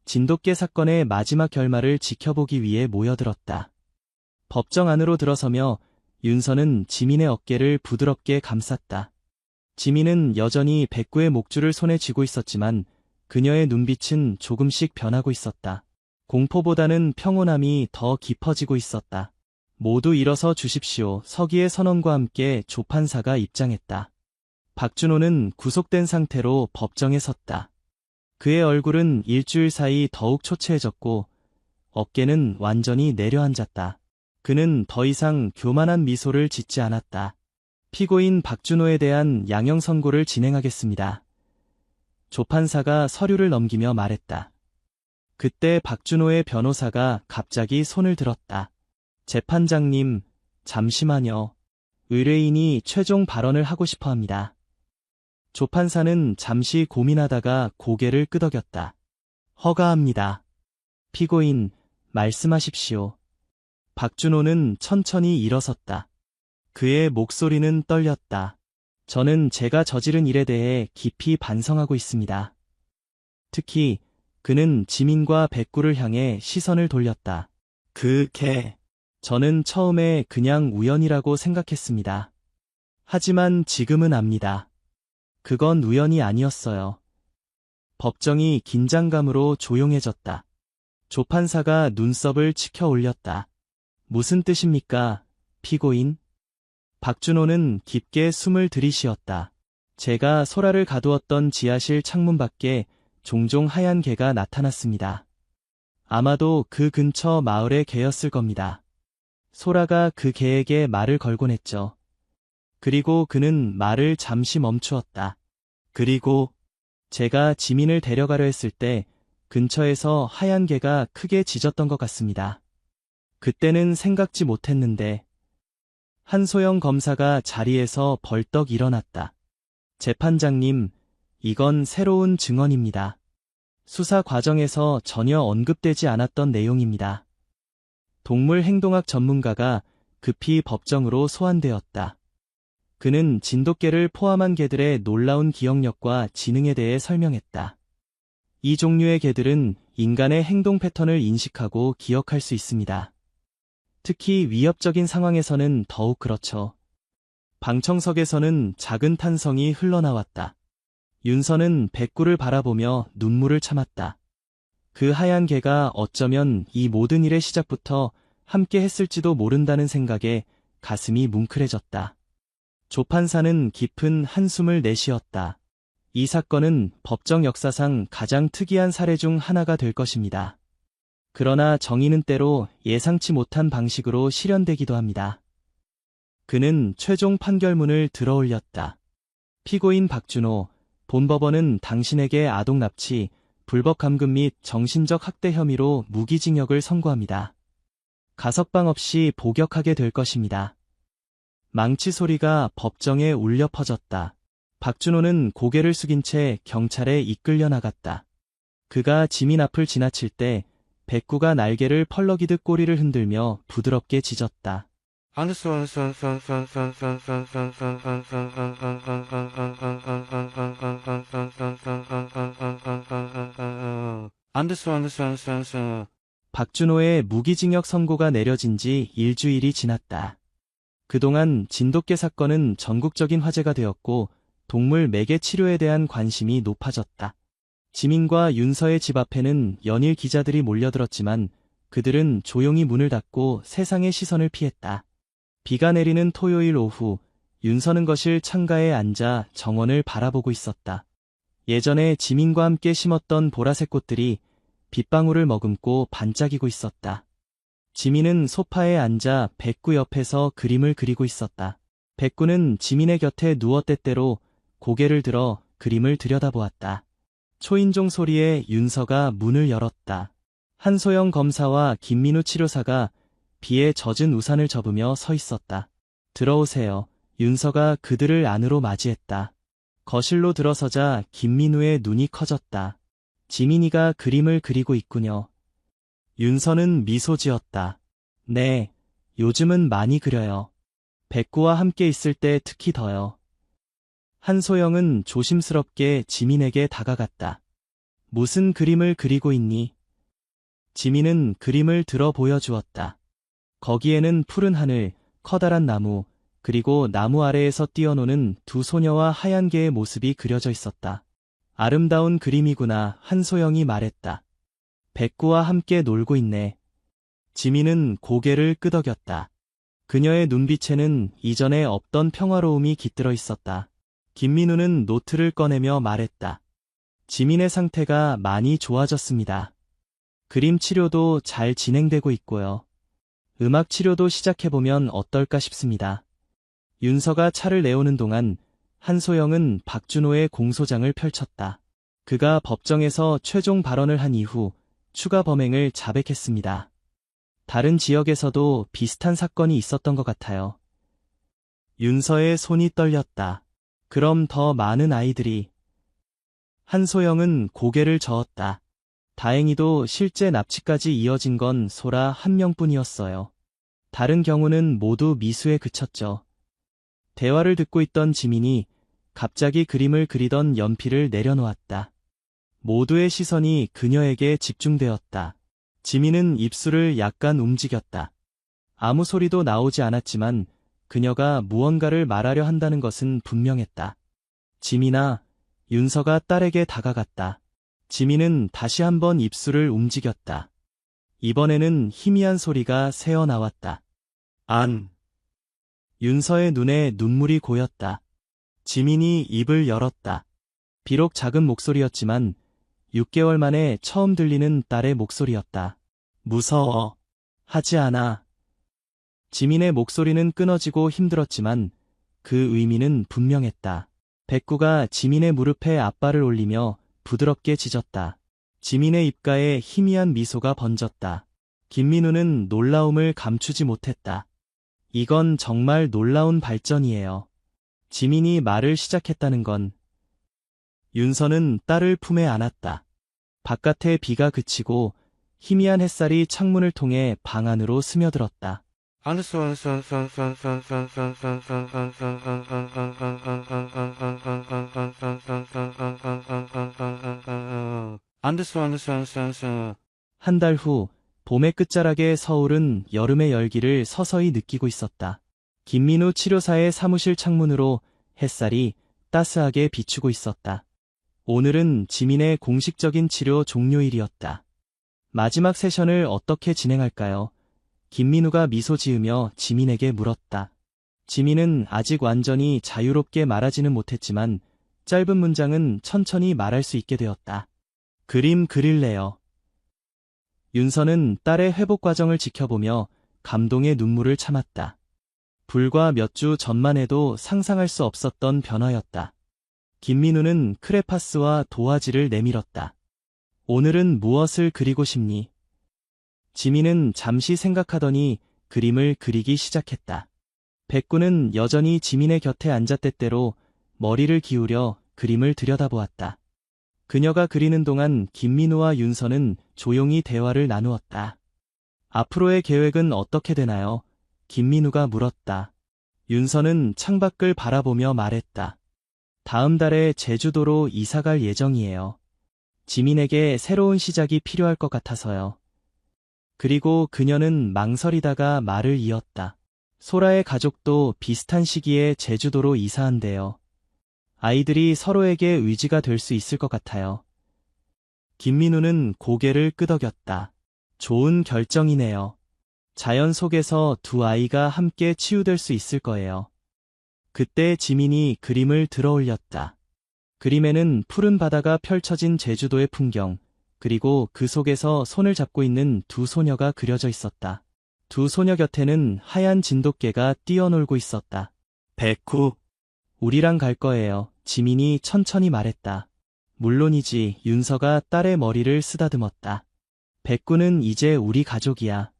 진돗개 사건의 마지막 결말을 지켜보기 위해 모여들었다. 법정 안으로 들어서며 윤서는 지민의 어깨를 부드럽게 감쌌다. 지민은 여전히 백구의 목줄을 손에 쥐고 있었지만 그녀의 눈빛은 조금씩 변하고 있었다. 공포보다는 평온함이 더 깊어지고 있었다. 모두 일어서 주십시오. 서기의 선언과 함께 조판사가 입장했다. 박준호는 구속된 상태로 법정에 섰다. 그의 얼굴은 일주일 사이 더욱 초췌해졌고 어깨는 완전히 내려앉았다. 그는 더 이상 교만한 미소를 짓지 않았다. 피고인 박준호에 대한 양형 선고를 진행하겠습니다. 조판사가 서류를 넘기며 말했다. 그때 박준호의 변호사가 갑자기 손을 들었다. 재판장님, 잠시만요. 의뢰인이 최종 발언을 하고 싶어 합니다. 조판사는 잠시 고민하다가 고개를 끄덕였다. 허가합니다. 피고인, 말씀하십시오. 박준호는 천천히 일어섰다. 그의 목소리는 떨렸다. 저는 제가 저지른 일에 대해 깊이 반성하고 있습니다. 특히 그는 지민과 백구를 향해 시선을 돌렸다. 그 개. 저는 처음에 그냥 우연이라고 생각했습니다. 하지만 지금은 압니다. 그건 우연이 아니었어요. 법정이 긴장감으로 조용해졌다. 조판사가 눈썹을 치켜 올렸다. 무슨 뜻입니까, 피고인? 박준호는 깊게 숨을 들이쉬었다. 제가 소라를 가두었던 지하실 창문 밖에 종종 하얀 개가 나타났습니다. 아마도 그 근처 마을의 개였을 겁니다. 소라가 그 개에게 말을 걸곤 했죠. 그리고 그는 말을 잠시 멈추었다. 그리고 제가 지민을 데려가려 했을 때 근처에서 하얀 개가 크게 짖었던 것 같습니다. 그때는 생각지 못했는데 한소영 검사가 자리에서 벌떡 일어났다. 재판장님, 이건 새로운 증언입니다. 수사 과정에서 전혀 언급되지 않았던 내용입니다. 동물 행동학 전문가가 급히 법정으로 소환되었다. 그는 진돗개를 포함한 개들의 놀라운 기억력과 지능에 대해 설명했다. 이 종류의 개들은 인간의 행동 패턴을 인식하고 기억할 수 있습니다. 특히 위협적인 상황에서는 더욱 그렇죠. 방청석에서는 작은 탄성이 흘러나왔다. 윤서는 백구를 바라보며 눈물을 참았다. 그 하얀 개가 어쩌면 이 모든 일의 시작부터 함께 했을지도 모른다는 생각에 가슴이 뭉클해졌다. 조 판사는 깊은 한숨을 내쉬었다. 이 사건은 법정 역사상 가장 특이한 사례 중 하나가 될 것입니다. 그러나 정의는 때로 예상치 못한 방식으로 실현되기도 합니다. 그는 최종 판결문을 들어올렸다. 피고인 박준호, 본법원은 당신에게 아동 납치, 불법 감금 및 정신적 학대 혐의로 무기징역을 선고합니다. 가석방 없이 복역하게 될 것입니다. 망치 소리가 법정에 울려 퍼졌다. 박준호는 고개를 숙인 채 경찰에 이끌려 나갔다. 그가 지민 앞을 지나칠 때 백구가 날개를 펄럭이듯 꼬리를 흔들며 부드럽게 짖었다. 박준호의 무기징역 선고가 내려진 지 일주일이 지났다. 그동안 진돗개 사건은 전국적인 화제가 되었고 동물 매개 치료에 대한 관심이 높아졌다. 지민과 윤서의 집 앞에는 연일 기자들이 몰려들었지만 그들은 조용히 문을 닫고 세상의 시선을 피했다. 비가 내리는 토요일 오후, 윤서는 거실 창가에 앉아 정원을 바라보고 있었다. 예전에 지민과 함께 심었던 보라색 꽃들이 빗방울을 머금고 반짝이고 있었다. 지민은 소파에 앉아 백구 옆에서 그림을 그리고 있었다. 백구는 지민의 곁에 누워 때때로 고개를 들어 그림을 들여다보았다. 초인종 소리에 윤서가 문을 열었다. 한소영 검사와 김민우 치료사가 비에 젖은 우산을 접으며 서 있었다. 들어오세요. 윤서가 그들을 안으로 맞이했다. 거실로 들어서자 김민우의 눈이 커졌다. 지민이가 그림을 그리고 있군요. 윤서는 미소 지었다. 네, 요즘은 많이 그려요. 백구와 함께 있을 때 특히 더요. 한소영은 조심스럽게 지민에게 다가갔다. 무슨 그림을 그리고 있니? 지민은 그림을 들어 보여주었다. 거기에는 푸른 하늘, 커다란 나무, 그리고 나무 아래에서 뛰어노는 두 소녀와 하얀 개의 모습이 그려져 있었다. 아름다운 그림이구나, 한소영이 말했다. 백구와 함께 놀고 있네. 지민은 고개를 끄덕였다. 그녀의 눈빛에는 이전에 없던 평화로움이 깃들어 있었다. 김민우는 노트를 꺼내며 말했다. 지민의 상태가 많이 좋아졌습니다. 그림 치료도 잘 진행되고 있고요. 음악 치료도 시작해보면 어떨까 싶습니다. 윤서가 차를 내오는 동안 한소영은 박준호의 공소장을 펼쳤다. 그가 법정에서 최종 발언을 한 이후 추가 범행을 자백했습니다. 다른 지역에서도 비슷한 사건이 있었던 것 같아요. 윤서의 손이 떨렸다. 그럼 더 많은 아이들이. 한소영은 고개를 저었다. 다행히도 실제 납치까지 이어진 건 소라 한 명뿐이었어요. 다른 경우는 모두 미수에 그쳤죠. 대화를 듣고 있던 지민이 갑자기 그림을 그리던 연필을 내려놓았다. 모두의 시선이 그녀에게 집중되었다. 지민은 입술을 약간 움직였다. 아무 소리도 나오지 않았지만 그녀가 무언가를 말하려 한다는 것은 분명했다. 지민아, 윤서가 딸에게 다가갔다. 지민은 다시 한번 입술을 움직였다. 이번에는 희미한 소리가 새어나왔다. 안. 윤서의 눈에 눈물이 고였다. 지민이 입을 열었다. 비록 작은 목소리였지만 6개월 만에 처음 들리는 딸의 목소리였다. 무서워. 하지 않아. 지민의 목소리는 끊어지고 힘들었지만 그 의미는 분명했다. 백구가 지민의 무릎에 앞발을 올리며 부드럽게 짖었다. 지민의 입가에 희미한 미소가 번졌다. 김민우는 놀라움을 감추지 못했다. 이건 정말 놀라운 발전이에요. 지민이 말을 시작했다는 건. 윤서는 딸을 품에 안았다. 바깥에 비가 그치고 희미한 햇살이 창문을 통해 방 안으로 스며들었다. 한 달 후, 봄의 끝자락에 서울은 여름의 열기를 서서히 느끼고 있었다. 김민우 치료사의 사무실 창문으로 햇살이 따스하게 비추고 있었다. 오늘은 지민의 공식적인 치료 종료일이었다. 마지막 세션을 어떻게 진행할까요? 김민우가 미소 지으며 지민에게 물었다. 지민은 아직 완전히 자유롭게 말하지는 못했지만 짧은 문장은 천천히 말할 수 있게 되었다. 그림 그릴래요. 윤서는 딸의 회복 과정을 지켜보며 감동의 눈물을 참았다. 불과 몇 주 전만 해도 상상할 수 없었던 변화였다. 김민우는 크레파스와 도화지를 내밀었다. 오늘은 무엇을 그리고 싶니? 지민은 잠시 생각하더니 그림을 그리기 시작했다. 백구는 여전히 지민의 곁에 앉아 때때로 머리를 기울여 그림을 들여다보았다. 그녀가 그리는 동안 김민우와 윤서는 조용히 대화를 나누었다. 앞으로의 계획은 어떻게 되나요? 김민우가 물었다. 윤서는 창밖을 바라보며 말했다. 다음 달에 제주도로 이사갈 예정이에요. 지민에게 새로운 시작이 필요할 것 같아서요. 그리고 그녀는 망설이다가 말을 이었다. 소라의 가족도 비슷한 시기에 제주도로 이사한대요. 아이들이 서로에게 의지가 될 수 있을 것 같아요. 김민우는 고개를 끄덕였다. 좋은 결정이네요. 자연 속에서 두 아이가 함께 치유될 수 있을 거예요. 그때 지민이 그림을 들어 올렸다. 그림에는 푸른 바다가 펼쳐진 제주도의 풍경, 그리고 그 속에서 손을 잡고 있는 두 소녀가 그려져 있었다. 두 소녀 곁에는 하얀 진돗개가 뛰어놀고 있었다. 백구, 우리랑 갈 거예요. 지민이 천천히 말했다. 물론이지. 윤서가 딸의 머리를 쓰다듬었다. 백구는 이제 우리 가족이야.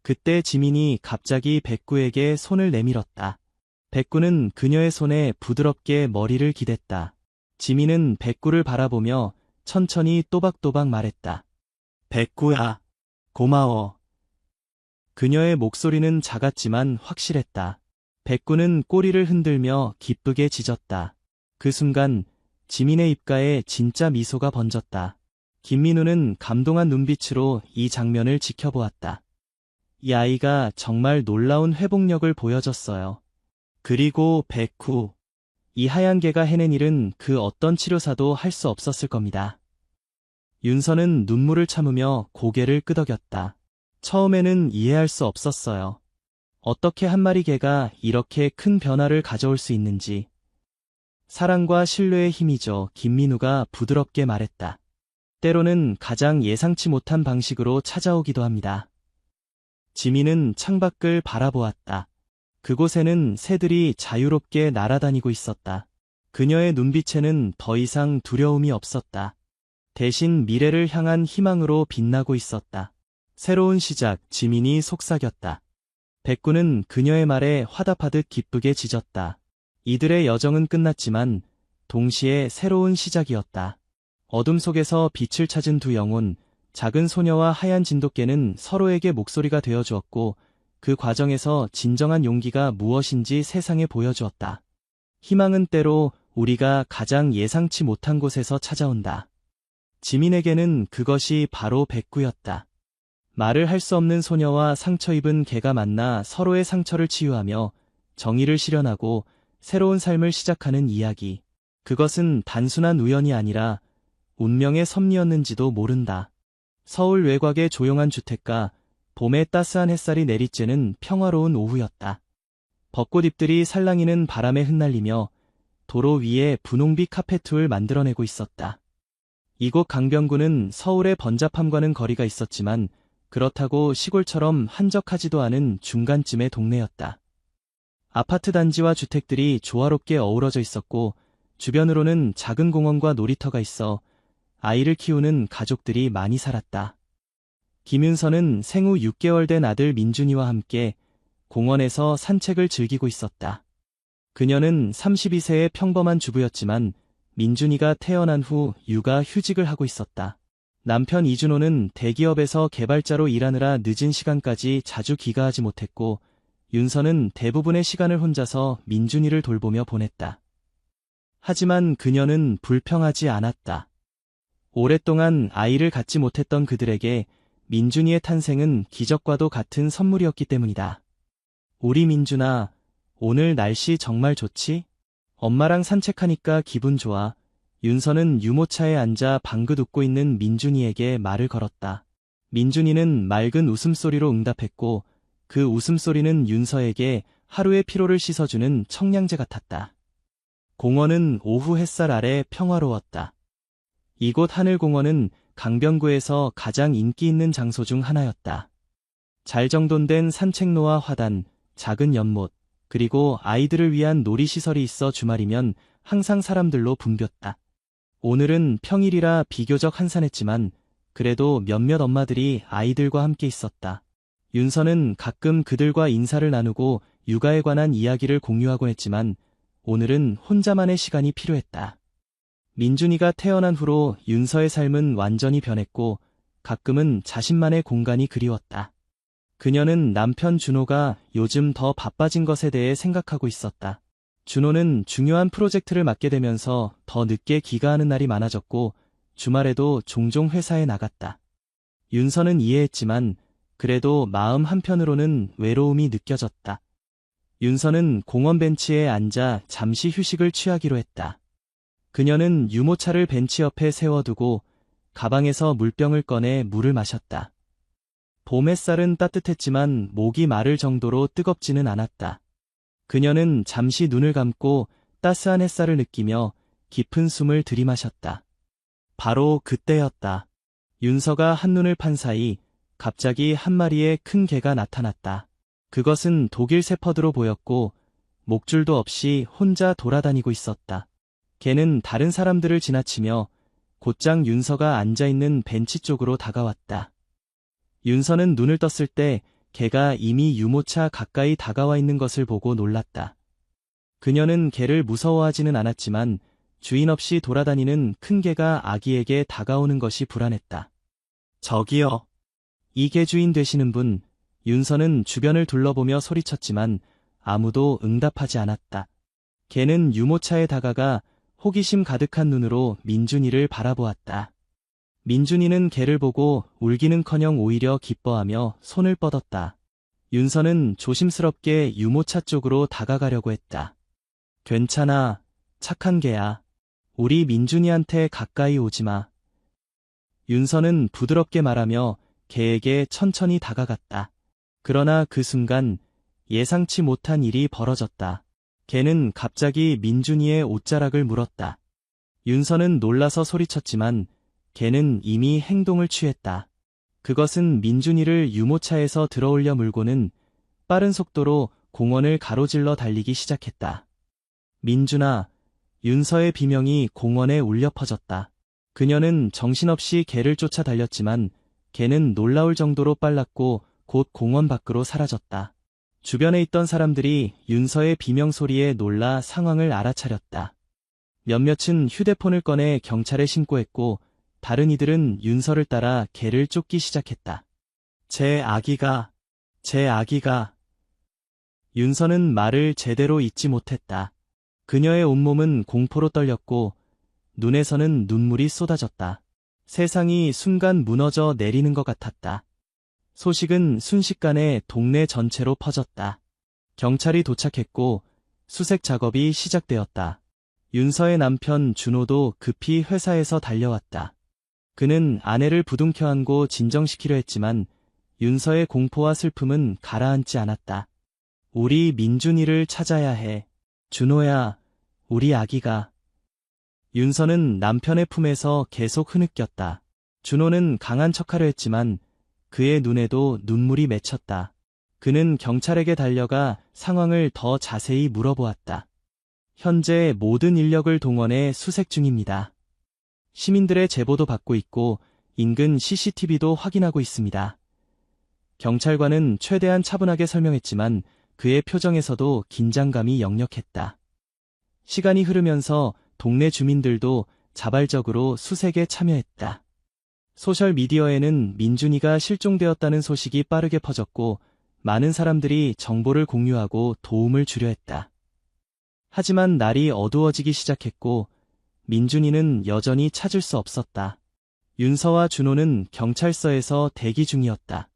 그때 지민이 갑자기 백구에게 손을 내밀었다. 백구는 그녀의 손에 부드럽게 머리를 기댔다. 지민은 백구를 바라보며 천천히 또박또박 말했다. 백구야, 고마워. 그녀의 목소리는 작았지만 확실했다. 백구는 꼬리를 흔들며 기쁘게 짖었다. 그 순간 지민의 입가에 진짜 미소가 번졌다. 김민우는 감동한 눈빛으로 이 장면을 지켜보았다. 이 아이가 정말 놀라운 회복력을 보여줬어요. 그리고 백구, 이 하얀 개가 해낸 일은 그 어떤 치료사도 할 수 없었을 겁니다. 윤서는 눈물을 참으며 고개를 끄덕였다. 처음에는 이해할 수 없었어요. 어떻게 한 마리 개가 이렇게 큰 변화를 가져올 수 있는지. 사랑과 신뢰의 힘이죠. 김민우가 부드럽게 말했다. 때로는 가장 예상치 못한 방식으로 찾아오기도 합니다. 지민은 창밖을 바라보았다. 그곳에는 새들이 자유롭게 날아다니고 있었다. 그녀의 눈빛에는 더 이상 두려움이 없었다. 대신 미래를 향한 희망으로 빛나고 있었다. 새로운 시작, 지민이 속삭였다. 백구는 그녀의 말에 화답하듯 기쁘게 짖었다. 이들의 여정은 끝났지만 동시에 새로운 시작이었다. 어둠 속에서 빛을 찾은 두 영혼, 작은 소녀와 하얀 진돗개는 서로에게 목소리가 되어주었고 그 과정에서 진정한 용기가 무엇인지 세상에 보여주었다. 희망은 때로 우리가 가장 예상치 못한 곳에서 찾아온다. 지민에게는 그것이 바로 백구였다. 말을 할 수 없는 소녀와 상처 입은 개가 만나 서로의 상처를 치유하며 정의를 실현하고 새로운 삶을 시작하는 이야기. 그것은 단순한 우연이 아니라 운명의 섭리였는지도 모른다. 서울 외곽의 조용한 주택가, 봄의 따스한 햇살이 내리쬐는 평화로운 오후였다. 벚꽃잎들이 살랑이는 바람에 흩날리며 도로 위에 분홍빛 카페트를 만들어내고 있었다. 이곳 강변구는 서울의 번잡함과는 거리가 있었지만 그렇다고 시골처럼 한적하지도 않은 중간쯤의 동네였다. 아파트 단지와 주택들이 조화롭게 어우러져 있었고 주변으로는 작은 공원과 놀이터가 있어 아이를 키우는 가족들이 많이 살았다. 김윤서는 생후 6개월 된 아들 민준이와 함께 공원에서 산책을 즐기고 있었다. 그녀는 32세의 평범한 주부였지만 민준이가 태어난 후 육아 휴직을 하고 있었다. 남편 이준호는 대기업에서 개발자로 일하느라 늦은 시간까지 자주 귀가하지 못했고 윤서는 대부분의 시간을 혼자서 민준이를 돌보며 보냈다. 하지만 그녀는 불평하지 않았다. 오랫동안 아이를 갖지 못했던 그들에게 민준이의 탄생은 기적과도 같은 선물이었기 때문이다. 우리 민준아, 오늘 날씨 정말 좋지? 엄마랑 산책하니까 기분 좋아. 윤서는 유모차에 앉아 방긋 웃고 있는 민준이에게 말을 걸었다. 민준이는 맑은 웃음소리로 응답했고 그 웃음소리는 윤서에게 하루의 피로를 씻어주는 청량제 같았다. 공원은 오후 햇살 아래 평화로웠다. 이곳 하늘공원은 강변구에서 가장 인기 있는 장소 중 하나였다. 잘 정돈된 산책로와 화단, 작은 연못, 그리고 아이들을 위한 놀이시설이 있어 주말이면 항상 사람들로 붐볐다. 오늘은 평일이라 비교적 한산했지만 그래도 몇몇 엄마들이 아이들과 함께 있었다. 윤서는 가끔 그들과 인사를 나누고 육아에 관한 이야기를 공유하곤 했지만 오늘은 혼자만의 시간이 필요했다. 민준이가 태어난 후로 윤서의 삶은 완전히 변했고 가끔은 자신만의 공간이 그리웠다. 그녀는 남편 준호가 요즘 더 바빠진 것에 대해 생각하고 있었다. 준호는 중요한 프로젝트를 맡게 되면서 더 늦게 귀가하는 날이 많아졌고 주말에도 종종 회사에 나갔다. 윤서는 이해했지만 그래도 마음 한편으로는 외로움이 느껴졌다. 윤서는 공원 벤치에 앉아 잠시 휴식을 취하기로 했다. 그녀는 유모차를 벤치 옆에 세워두고 가방에서 물병을 꺼내 물을 마셨다. 봄 햇살은 따뜻했지만 목이 마를 정도로 뜨겁지는 않았다. 그녀는 잠시 눈을 감고 따스한 햇살을 느끼며 깊은 숨을 들이마셨다. 바로 그때였다. 윤서가 한눈을 판 사이 갑자기 한 마리의 큰 개가 나타났다. 그것은 독일 세퍼드로 보였고 목줄도 없이 혼자 돌아다니고 있었다. 개는 다른 사람들을 지나치며 곧장 윤서가 앉아있는 벤치 쪽으로 다가왔다. 윤서는 눈을 떴을 때 개가 이미 유모차 가까이 다가와 있는 것을 보고 놀랐다. 그녀는 개를 무서워하지는 않았지만 주인 없이 돌아다니는 큰 개가 아기에게 다가오는 것이 불안했다. 저기요. 이 개 주인 되시는 분. 윤서는 주변을 둘러보며 소리쳤지만 아무도 응답하지 않았다. 개는 유모차에 다가가 호기심 가득한 눈으로 민준이를 바라보았다. 민준이는 개를 보고 울기는커녕 오히려 기뻐하며 손을 뻗었다. 윤서는 조심스럽게 유모차 쪽으로 다가가려고 했다. 괜찮아, 착한 개야. 우리 민준이한테 가까이 오지 마. 윤서는 부드럽게 말하며 개에게 천천히 다가갔다. 그러나 그 순간 예상치 못한 일이 벌어졌다. 개는 갑자기 민준이의 옷자락을 물었다. 윤서는 놀라서 소리쳤지만 개는 이미 행동을 취했다. 그것은 민준이를 유모차에서 들어올려 물고는 빠른 속도로 공원을 가로질러 달리기 시작했다. 민준아, 윤서의 비명이 공원에 울려 퍼졌다. 그녀는 정신없이 개를 쫓아 달렸지만 개는 놀라울 정도로 빨랐고 곧 공원 밖으로 사라졌다. 주변에 있던 사람들이 윤서의 비명 소리에 놀라 상황을 알아차렸다. 몇몇은 휴대폰을 꺼내 경찰에 신고했고 다른 이들은 윤서를 따라 개를 쫓기 시작했다. 제 아기가. 윤서는 말을 제대로 잇지 못했다. 그녀의 온몸은 공포로 떨렸고 눈에서는 눈물이 쏟아졌다. 세상이 순간 무너져 내리는 것 같았다. 소식은 순식간에 동네 전체로 퍼졌다. 경찰이 도착했고 수색 작업이 시작되었다. 윤서의 남편 준호도 급히 회사에서 달려왔다. 그는 아내를 부둥켜 안고 진정시키려 했지만 윤서의 공포와 슬픔은 가라앉지 않았다. 우리 민준이를 찾아야 해. 준호야, 우리 아기가. 윤서는 남편의 품에서 계속 흐느꼈다. 준호는 강한 척하려 했지만 그의 눈에도 눈물이 맺혔다. 그는 경찰에게 달려가 상황을 더 자세히 물어보았다. 현재 모든 인력을 동원해 수색 중입니다. 시민들의 제보도 받고 있고 인근 CCTV도 확인하고 있습니다. 경찰관은 최대한 차분하게 설명했지만 그의 표정에서도 긴장감이 역력했다. 시간이 흐르면서 동네 주민들도 자발적으로 수색에 참여했다. 소셜미디어에는 민준이가 실종되었다는 소식이 빠르게 퍼졌고 많은 사람들이 정보를 공유하고 도움을 주려 했다. 하지만 날이 어두워지기 시작했고 민준이는 여전히 찾을 수 없었다. 윤서와 준호는 경찰서에서 대기 중이었다.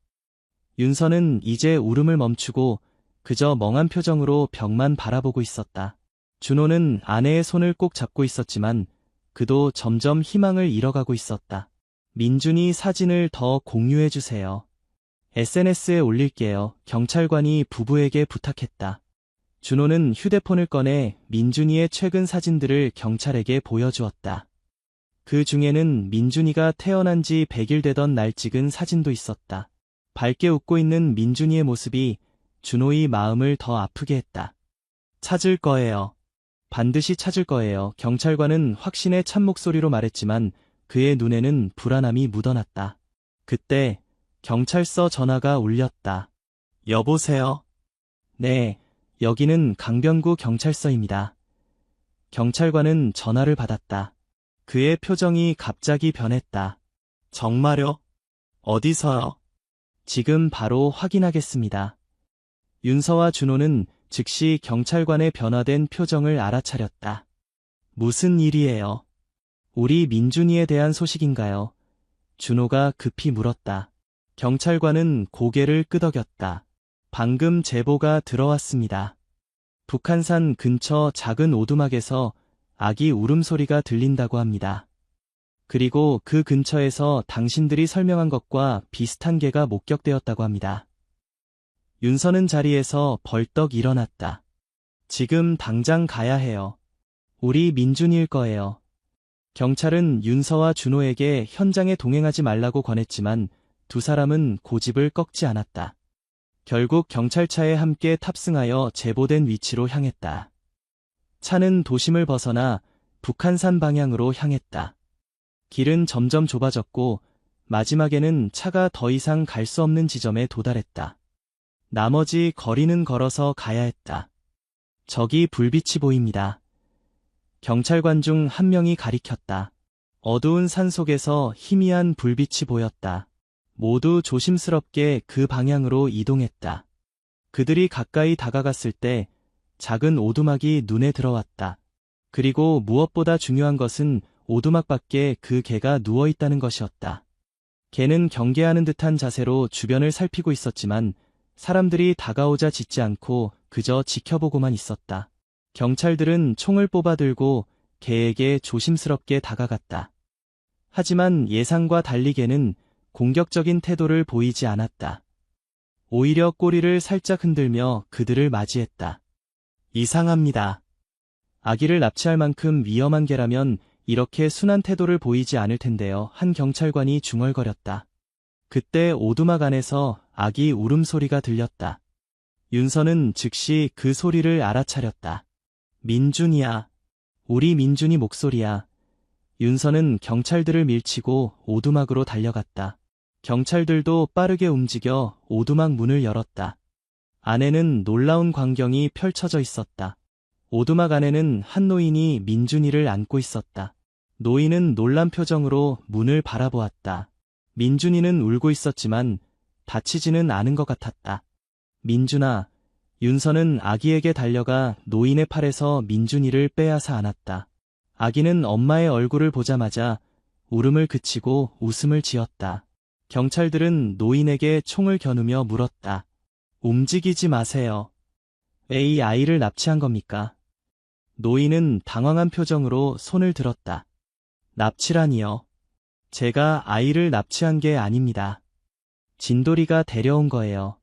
윤서는 이제 울음을 멈추고 그저 멍한 표정으로 벽만 바라보고 있었다. 준호는 아내의 손을 꼭 잡고 있었지만 그도 점점 희망을 잃어가고 있었다. 민준이 사진을 더 공유해주세요. SNS에 올릴게요. 경찰관이 부부에게 부탁했다. 준호는 휴대폰을 꺼내 민준이의 최근 사진들을 경찰에게 보여주었다. 그 중에는 민준이가 태어난 지 100일 되던 날 찍은 사진도 있었다. 밝게 웃고 있는 민준이의 모습이 준호의 마음을 더 아프게 했다. 찾을 거예요. 반드시 찾을 거예요. 경찰관은 확신에 찬 목소리로 말했지만 그의 눈에는 불안함이 묻어났다. 그때 경찰서 전화가 울렸다. 여보세요? 네, 여기는 강변구 경찰서입니다. 경찰관은 전화를 받았다. 그의 표정이 갑자기 변했다. 정말요? 어디서요? 지금 바로 확인하겠습니다. 윤서와 준호는 즉시 경찰관의 변화된 표정을 알아차렸다. 무슨 일이에요? 우리 민준이에 대한 소식인가요? 준호가 급히 물었다. 경찰관은 고개를 끄덕였다. 방금 제보가 들어왔습니다. 북한산 근처 작은 오두막에서 아기 울음소리가 들린다고 합니다. 그리고 그 근처에서 당신들이 설명한 것과 비슷한 개가 목격되었다고 합니다. 윤서는 자리에서 벌떡 일어났다. 지금 당장 가야 해요. 우리 민준이일 거예요. 경찰은 윤서와 준호에게 현장에 동행하지 말라고 권했지만 두 사람은 고집을 꺾지 않았다. 결국 경찰차에 함께 탑승하여 제보된 위치로 향했다. 차는 도심을 벗어나 북한산 방향으로 향했다. 길은 점점 좁아졌고 마지막에는 차가 더 이상 갈 수 없는 지점에 도달했다. 나머지 거리는 걸어서 가야 했다. 저기 불빛이 보입니다. 경찰관 중 한 명이 가리켰다. 어두운 산 속에서 희미한 불빛이 보였다. 모두 조심스럽게 그 방향으로 이동했다. 그들이 가까이 다가갔을 때 작은 오두막이 눈에 들어왔다. 그리고 무엇보다 중요한 것은 오두막 밖에 그 개가 누워있다는 것이었다. 개는 경계하는 듯한 자세로 주변을 살피고 있었지만 사람들이 다가오자 짖지 않고 그저 지켜보고만 있었다. 경찰들은 총을 뽑아들고 개에게 조심스럽게 다가갔다. 하지만 예상과 달리 개는 공격적인 태도를 보이지 않았다. 오히려 꼬리를 살짝 흔들며 그들을 맞이했다. 이상합니다. 아기를 납치할 만큼 위험한 개라면 이렇게 순한 태도를 보이지 않을 텐데요. 한 경찰관이 중얼거렸다. 그때 오두막 안에서 아기 울음소리가 들렸다. 윤서는 즉시 그 소리를 알아차렸다. 민준이야. 우리 민준이 목소리야. 윤서는 경찰들을 밀치고 오두막으로 달려갔다. 경찰들도 빠르게 움직여 오두막 문을 열었다. 안에는 놀라운 광경이 펼쳐져 있었다. 오두막 안에는 한 노인이 민준이를 안고 있었다. 노인은 놀란 표정으로 문을 바라보았다. 민준이는 울고 있었지만 다치지는 않은 것 같았다. 민준아, 윤서는 아기에게 달려가 노인의 팔에서 민준이를 빼앗아 안았다. 아기는 엄마의 얼굴을 보자마자 울음을 그치고 웃음을 지었다. 경찰들은 노인에게 총을 겨누며 물었다. 움직이지 마세요. 왜 이 아이를 납치한 겁니까? 노인은 당황한 표정으로 손을 들었다. 납치라니요. 제가 아이를 납치한 게 아닙니다. 진돌이가 데려온 거예요.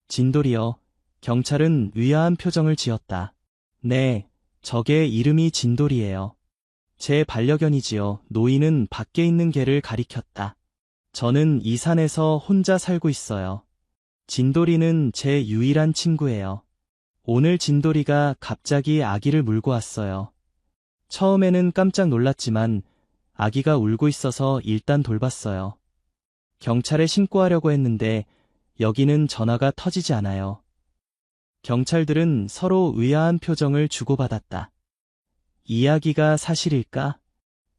진돌이요. 경찰은 의아한 표정을 지었다. 네, 저게 이름이 진돌이에요. 제 반려견이지요. 노인은 밖에 있는 개를 가리켰다. 저는 이 산에서 혼자 살고 있어요. 진돌이는 제 유일한 친구예요. 오늘 진돌이가 갑자기 아기를 물고 왔어요. 처음에는 깜짝 놀랐지만 아기가 울고 있어서 일단 돌봤어요. 경찰에 신고하려고 했는데 여기는 전화가 터지지 않아요. 경찰들은 서로 의아한 표정을 주고받았다. 이야기가 사실일까?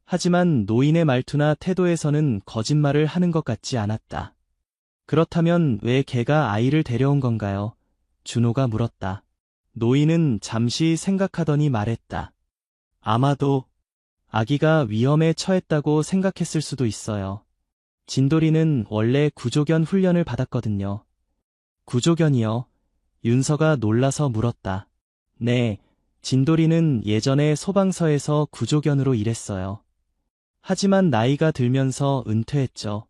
하지만 노인의 말투나 태도에서는 거짓말을 하는 것 같지 않았다. 그렇다면 왜 걔가 아이를 데려온 건가요? 준호가 물었다. 노인은 잠시 생각하더니 말했다. 아마도 아기가 위험에 처했다고 생각했을 수도 있어요. 진돌이는 원래 구조견 훈련을 받았거든요. 구조견이요? 윤서가 놀라서 물었다. 네, 진돌이는 예전에 소방서에서 구조견으로 일했어요. 하지만 나이가 들면서 은퇴했죠.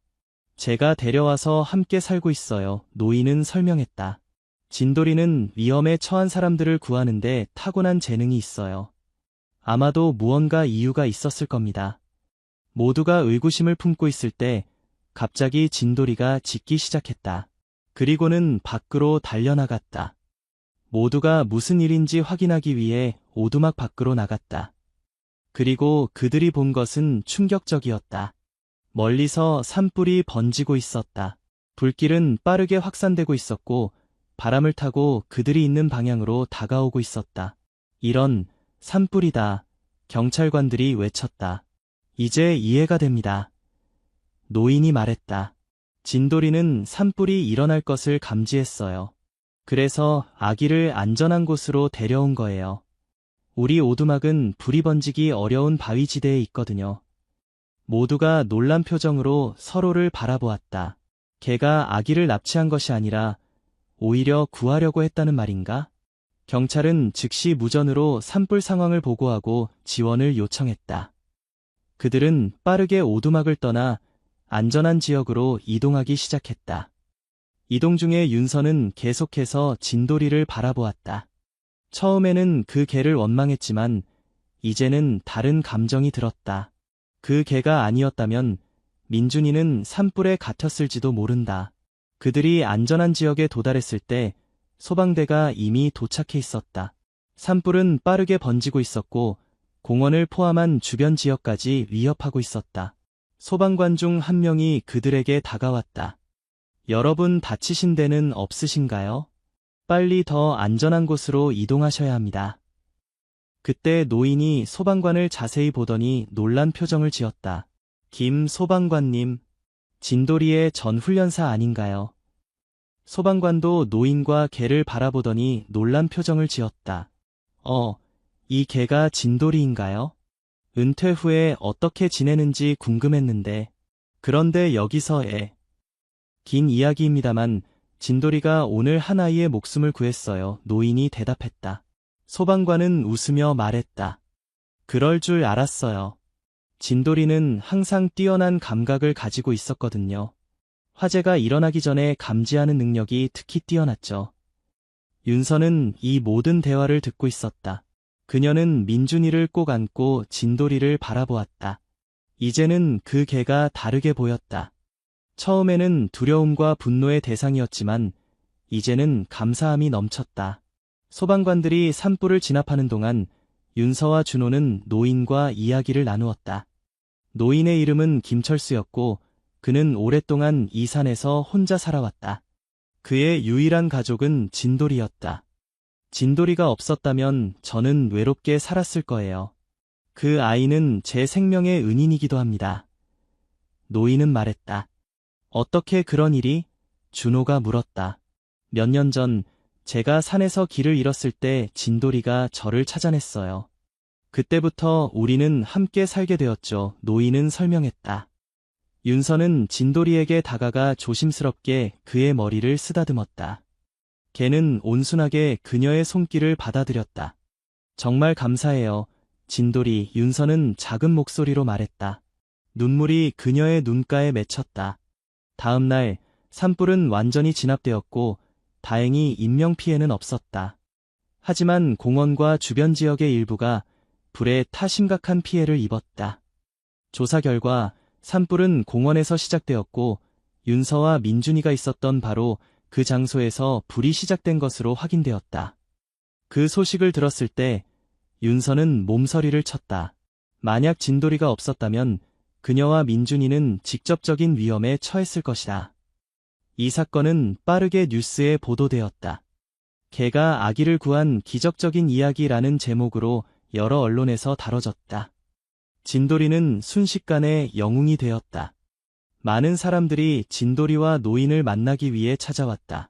제가 데려와서 함께 살고 있어요. 노인은 설명했다. 진돌이는 위험에 처한 사람들을 구하는데 타고난 재능이 있어요. 아마도 무언가 이유가 있었을 겁니다. 모두가 의구심을 품고 있을 때 갑자기 진돌이가 짖기 시작했다. 그리고는 밖으로 달려나갔다. 모두가 무슨 일인지 확인하기 위해 오두막 밖으로 나갔다. 그리고 그들이 본 것은 충격적이었다. 멀리서 산불이 번지고 있었다. 불길은 빠르게 확산되고 있었고 바람을 타고 그들이 있는 방향으로 다가오고 있었다. 이런 산불이다. 경찰관들이 외쳤다. 이제 이해가 됩니다. 노인이 말했다. 진돌이는 산불이 일어날 것을 감지했어요. 그래서 아기를 안전한 곳으로 데려온 거예요. 우리 오두막은 불이 번지기 어려운 바위지대에 있거든요. 모두가 놀란 표정으로 서로를 바라보았다. 걔가 아기를 납치한 것이 아니라 오히려 구하려고 했다는 말인가? 경찰은 즉시 무전으로 산불 상황을 보고하고 지원을 요청했다. 그들은 빠르게 오두막을 떠나 안전한 지역으로 이동하기 시작했다. 이동 중에 윤서는 계속해서 진돌이를 바라보았다. 처음에는 그 개를 원망했지만 이제는 다른 감정이 들었다. 그 개가 아니었다면 민준이는 산불에 갇혔을지도 모른다. 그들이 안전한 지역에 도달했을 때 소방대가 이미 도착해 있었다. 산불은 빠르게 번지고 있었고 공원을 포함한 주변 지역까지 위협하고 있었다. 소방관 중 한 명이 그들에게 다가왔다. 여러분 다치신 데는 없으신가요? 빨리 더 안전한 곳으로 이동하셔야 합니다. 그때 노인이 소방관을 자세히 보더니 놀란 표정을 지었다. 김 소방관님, 진돌이의 전 훈련사 아닌가요? 소방관도 노인과 개를 바라보더니 놀란 표정을 지었다. 이 개가 진돌이인가요? 은퇴 후에 어떻게 지내는지 궁금했는데. 그런데 여기서의 긴 이야기입니다만 진돌이가 오늘 한 아이의 목숨을 구했어요. 노인이 대답했다. 소방관은 웃으며 말했다. 그럴 줄 알았어요. 진돌이는 항상 뛰어난 감각을 가지고 있었거든요. 화재가 일어나기 전에 감지하는 능력이 특히 뛰어났죠. 윤서는 이 모든 대화를 듣고 있었다. 그녀는 민준이를 꼭 안고 진돌이를 바라보았다. 이제는 그 개가 다르게 보였다. 처음에는 두려움과 분노의 대상이었지만 이제는 감사함이 넘쳤다. 소방관들이 산불을 진압하는 동안 윤서와 준호는 노인과 이야기를 나누었다. 노인의 이름은 김철수였고 그는 오랫동안 이 산에서 혼자 살아왔다. 그의 유일한 가족은 진돌이였다. 진돌이가 없었다면 저는 외롭게 살았을 거예요. 그 아이는 제 생명의 은인이기도 합니다. 노인은 말했다. 어떻게 그런 일이? 준호가 물었다. 몇 년 전 제가 산에서 길을 잃었을 때 진돌이가 저를 찾아냈어요. 그때부터 우리는 함께 살게 되었죠. 노인은 설명했다. 윤서는 진돌이에게 다가가 조심스럽게 그의 머리를 쓰다듬었다. 걔는 온순하게 그녀의 손길을 받아들였다. 정말 감사해요. 진돌이, 윤서는 작은 목소리로 말했다. 눈물이 그녀의 눈가에 맺혔다. 다음 날 산불은 완전히 진압되었고 다행히 인명피해는 없었다. 하지만 공원과 주변 지역의 일부가 불에 타 심각한 피해를 입었다. 조사 결과 산불은 공원에서 시작되었고 윤서와 민준이가 있었던 바로 그 장소에서 불이 시작된 것으로 확인되었다. 그 소식을 들었을 때 윤서는 몸서리를 쳤다. 만약 진돌이가 없었다면 그녀와 민준이는 직접적인 위험에 처했을 것이다. 이 사건은 빠르게 뉴스에 보도되었다. 개가 아기를 구한 기적적인 이야기라는 제목으로 여러 언론에서 다뤄졌다. 진돌이는 순식간에 영웅이 되었다. 많은 사람들이 진돌이와 노인을 만나기 위해 찾아왔다.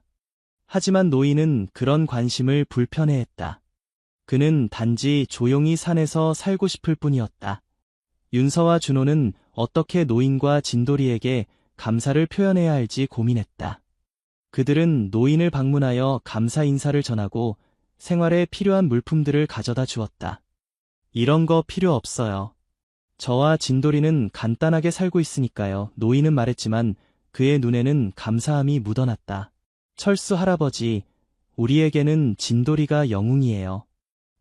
하지만 노인은 그런 관심을 불편해했다. 그는 단지 조용히 산에서 살고 싶을 뿐이었다. 윤서와 준호는 어떻게 노인과 진돌이에게 감사를 표현해야 할지 고민했다. 그들은 노인을 방문하여 감사 인사를 전하고 생활에 필요한 물품들을 가져다 주었다. 이런 거 필요 없어요. 저와 진돌이는 간단하게 살고 있으니까요. 노인은 말했지만 그의 눈에는 감사함이 묻어났다. 철수 할아버지, 우리에게는 진돌이가 영웅이에요.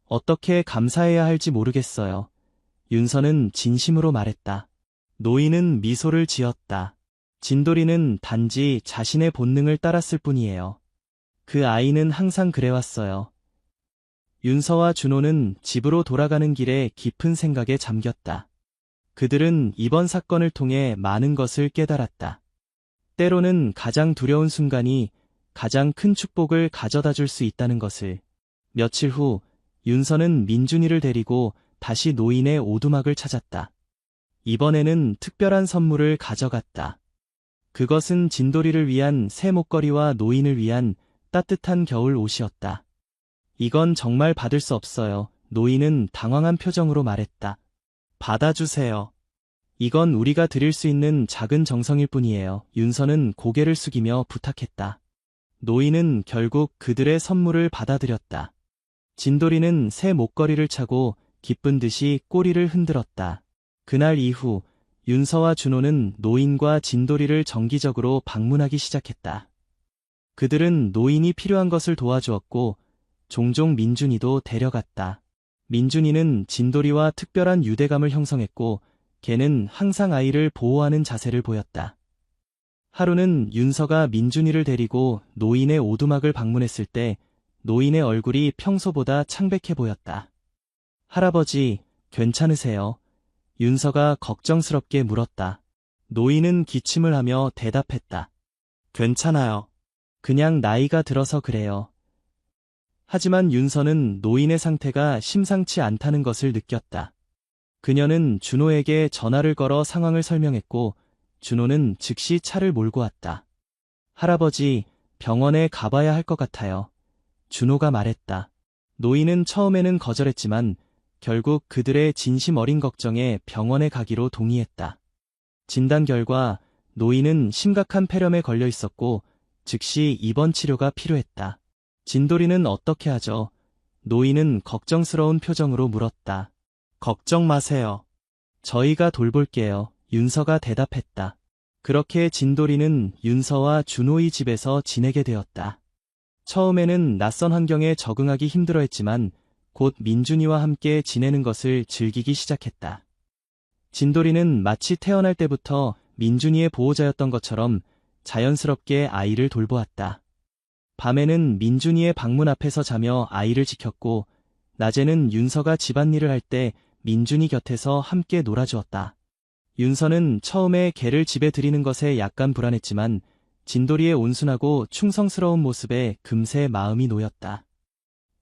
어떻게 감사해야 할지 모르겠어요. 윤서는 진심으로 말했다. 노인은 미소를 지었다. 진돌이는 단지 자신의 본능을 따랐을 뿐이에요. 그 아이는 항상 그래왔어요. 윤서와 준호는 집으로 돌아가는 길에 깊은 생각에 잠겼다. 그들은 이번 사건을 통해 많은 것을 깨달았다. 때로는 가장 두려운 순간이 가장 큰 축복을 가져다 줄 수 있다는 것을. 며칠 후 윤서는 민준이를 데리고 다시 노인의 오두막을 찾았다. 이번에는 특별한 선물을 가져갔다. 그것은 진돌이를 위한 새 목걸이와 노인을 위한 따뜻한 겨울 옷이었다. 이건 정말 받을 수 없어요. 노인은 당황한 표정으로 말했다. 받아주세요. 이건 우리가 드릴 수 있는 작은 정성일 뿐이에요. 윤서는 고개를 숙이며 부탁했다. 노인은 결국 그들의 선물을 받아들였다. 진돌이는 새 목걸이를 차고 기쁜 듯이 꼬리를 흔들었다. 그날 이후 윤서와 준호는 노인과 진돌이를 정기적으로 방문하기 시작했다. 그들은 노인이 필요한 것을 도와주었고 종종 민준이도 데려갔다. 민준이는 진돌이와 특별한 유대감을 형성했고 걔는 항상 아이를 보호하는 자세를 보였다. 하루는 윤서가 민준이를 데리고 노인의 오두막을 방문했을 때 노인의 얼굴이 평소보다 창백해 보였다. 할아버지, 괜찮으세요? 윤서가 걱정스럽게 물었다. 노인은 기침을 하며 대답했다. 괜찮아요. 그냥 나이가 들어서 그래요. 하지만 윤서는 노인의 상태가 심상치 않다는 것을 느꼈다. 그녀는 준호에게 전화를 걸어 상황을 설명했고 준호는 즉시 차를 몰고 왔다. 할아버지, 병원에 가봐야 할 것 같아요. 준호가 말했다. 노인은 처음에는 거절했지만 결국 그들의 진심 어린 걱정에 병원에 가기로 동의했다. 진단 결과 노인은 심각한 폐렴에 걸려 있었고 즉시 입원 치료가 필요했다. 진돌이는 어떻게 하죠? 노인은 걱정스러운 표정으로 물었다. 걱정 마세요. 저희가 돌볼게요. 윤서가 대답했다. 그렇게 진돌이는 윤서와 준호의 집에서 지내게 되었다. 처음에는 낯선 환경에 적응하기 힘들어했지만 곧 민준이와 함께 지내는 것을 즐기기 시작했다. 진돌이는 마치 태어날 때부터 민준이의 보호자였던 것처럼 자연스럽게 아이를 돌보았다. 밤에는 민준이의 방문 앞에서 자며 아이를 지켰고 낮에는 윤서가 집안일을 할 때 민준이 곁에서 함께 놀아주었다. 윤서는 처음에 개를 집에 들이는 것에 약간 불안했지만 진돌이의 온순하고 충성스러운 모습에 금세 마음이 놓였다.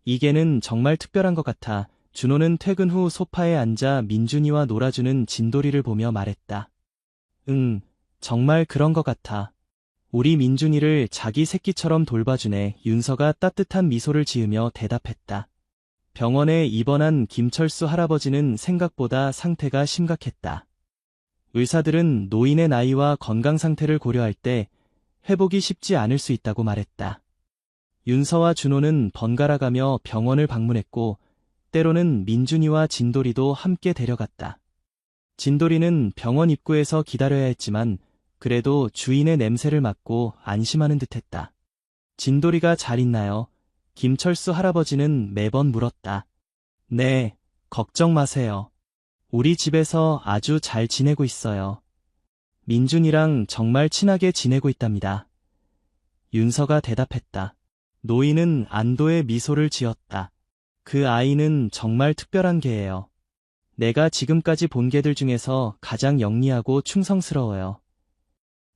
이 개는 정말 특별한 것 같아. 준호는 퇴근 후 소파에 앉아 민준이와 놀아주는 진돌이를 보며 말했다. 응, 정말 그런 것 같아. 우리 민준이를 자기 새끼처럼 돌봐주네. 윤서가 따뜻한 미소를 지으며 대답했다. 병원에 입원한 김철수 할아버지는 생각보다 상태가 심각했다. 의사들은 노인의 나이와 건강 상태를 고려할 때 회복이 쉽지 않을 수 있다고 말했다. 윤서와 준호는 번갈아가며 병원을 방문했고 때로는 민준이와 진돌이도 함께 데려갔다. 진돌이는 병원 입구에서 기다려야 했지만 그래도 주인의 냄새를 맡고 안심하는 듯했다. 진돌이가 잘 있나요? 김철수 할아버지는 매번 물었다. 네, 걱정 마세요. 우리 집에서 아주 잘 지내고 있어요. 민준이랑 정말 친하게 지내고 있답니다. 윤서가 대답했다. 노인은 안도의 미소를 지었다. 그 아이는 정말 특별한 개예요. 내가 지금까지 본 개들 중에서 가장 영리하고 충성스러워요.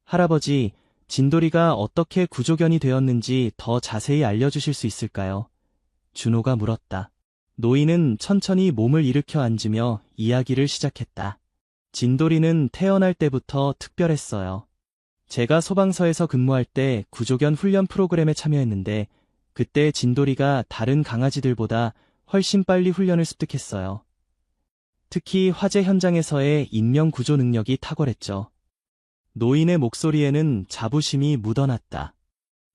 할아버지, 진돌이가 어떻게 구조견이 되었는지 더 자세히 알려주실 수 있을까요? 준호가 물었다. 노인은 천천히 몸을 일으켜 앉으며 이야기를 시작했다. 진돌이는 태어날 때부터 특별했어요. 제가 소방서에서 근무할 때 구조견 훈련 프로그램에 참여했는데 그때 진돌이가 다른 강아지들보다 훨씬 빨리 훈련을 습득했어요. 특히 화재 현장에서의 인명 구조 능력이 탁월했죠. 노인의 목소리에는 자부심이 묻어났다.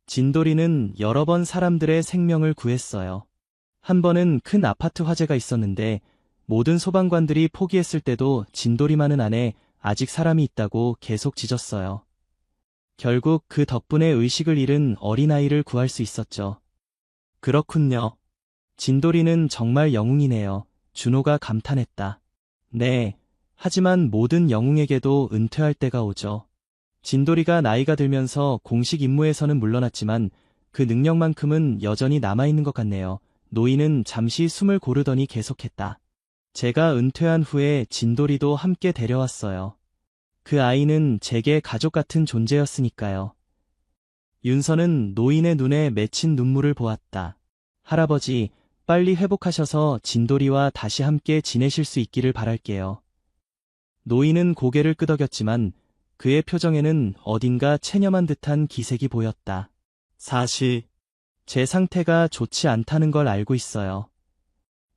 진돌이는 여러 번 사람들의 생명을 구했어요. 한 번은 큰 아파트 화재가 있었는데 모든 소방관들이 포기했을 때도 진돌이만은 안에 아직 사람이 있다고 계속 짖었어요. 결국 그 덕분에 의식을 잃은 어린아이를 구할 수 있었죠. 그렇군요. 진돌이는 정말 영웅이네요. 준호가 감탄했다. 네, 하지만 모든 영웅에게도 은퇴할 때가 오죠. 진돌이가 나이가 들면서 공식 임무에서는 물러났지만 그 능력만큼은 여전히 남아있는 것 같네요. 노인은 잠시 숨을 고르더니 계속했다. 제가 은퇴한 후에 진돌이도 함께 데려왔어요. 그 아이는 제게 가족 같은 존재였으니까요. 윤서는 노인의 눈에 맺힌 눈물을 보았다. 할아버지, 빨리 회복하셔서 진돌이와 다시 함께 지내실 수 있기를 바랄게요. 노인은 고개를 끄덕였지만 그의 표정에는 어딘가 체념한 듯한 기색이 보였다. 사실, 제 상태가 좋지 않다는 걸 알고 있어요.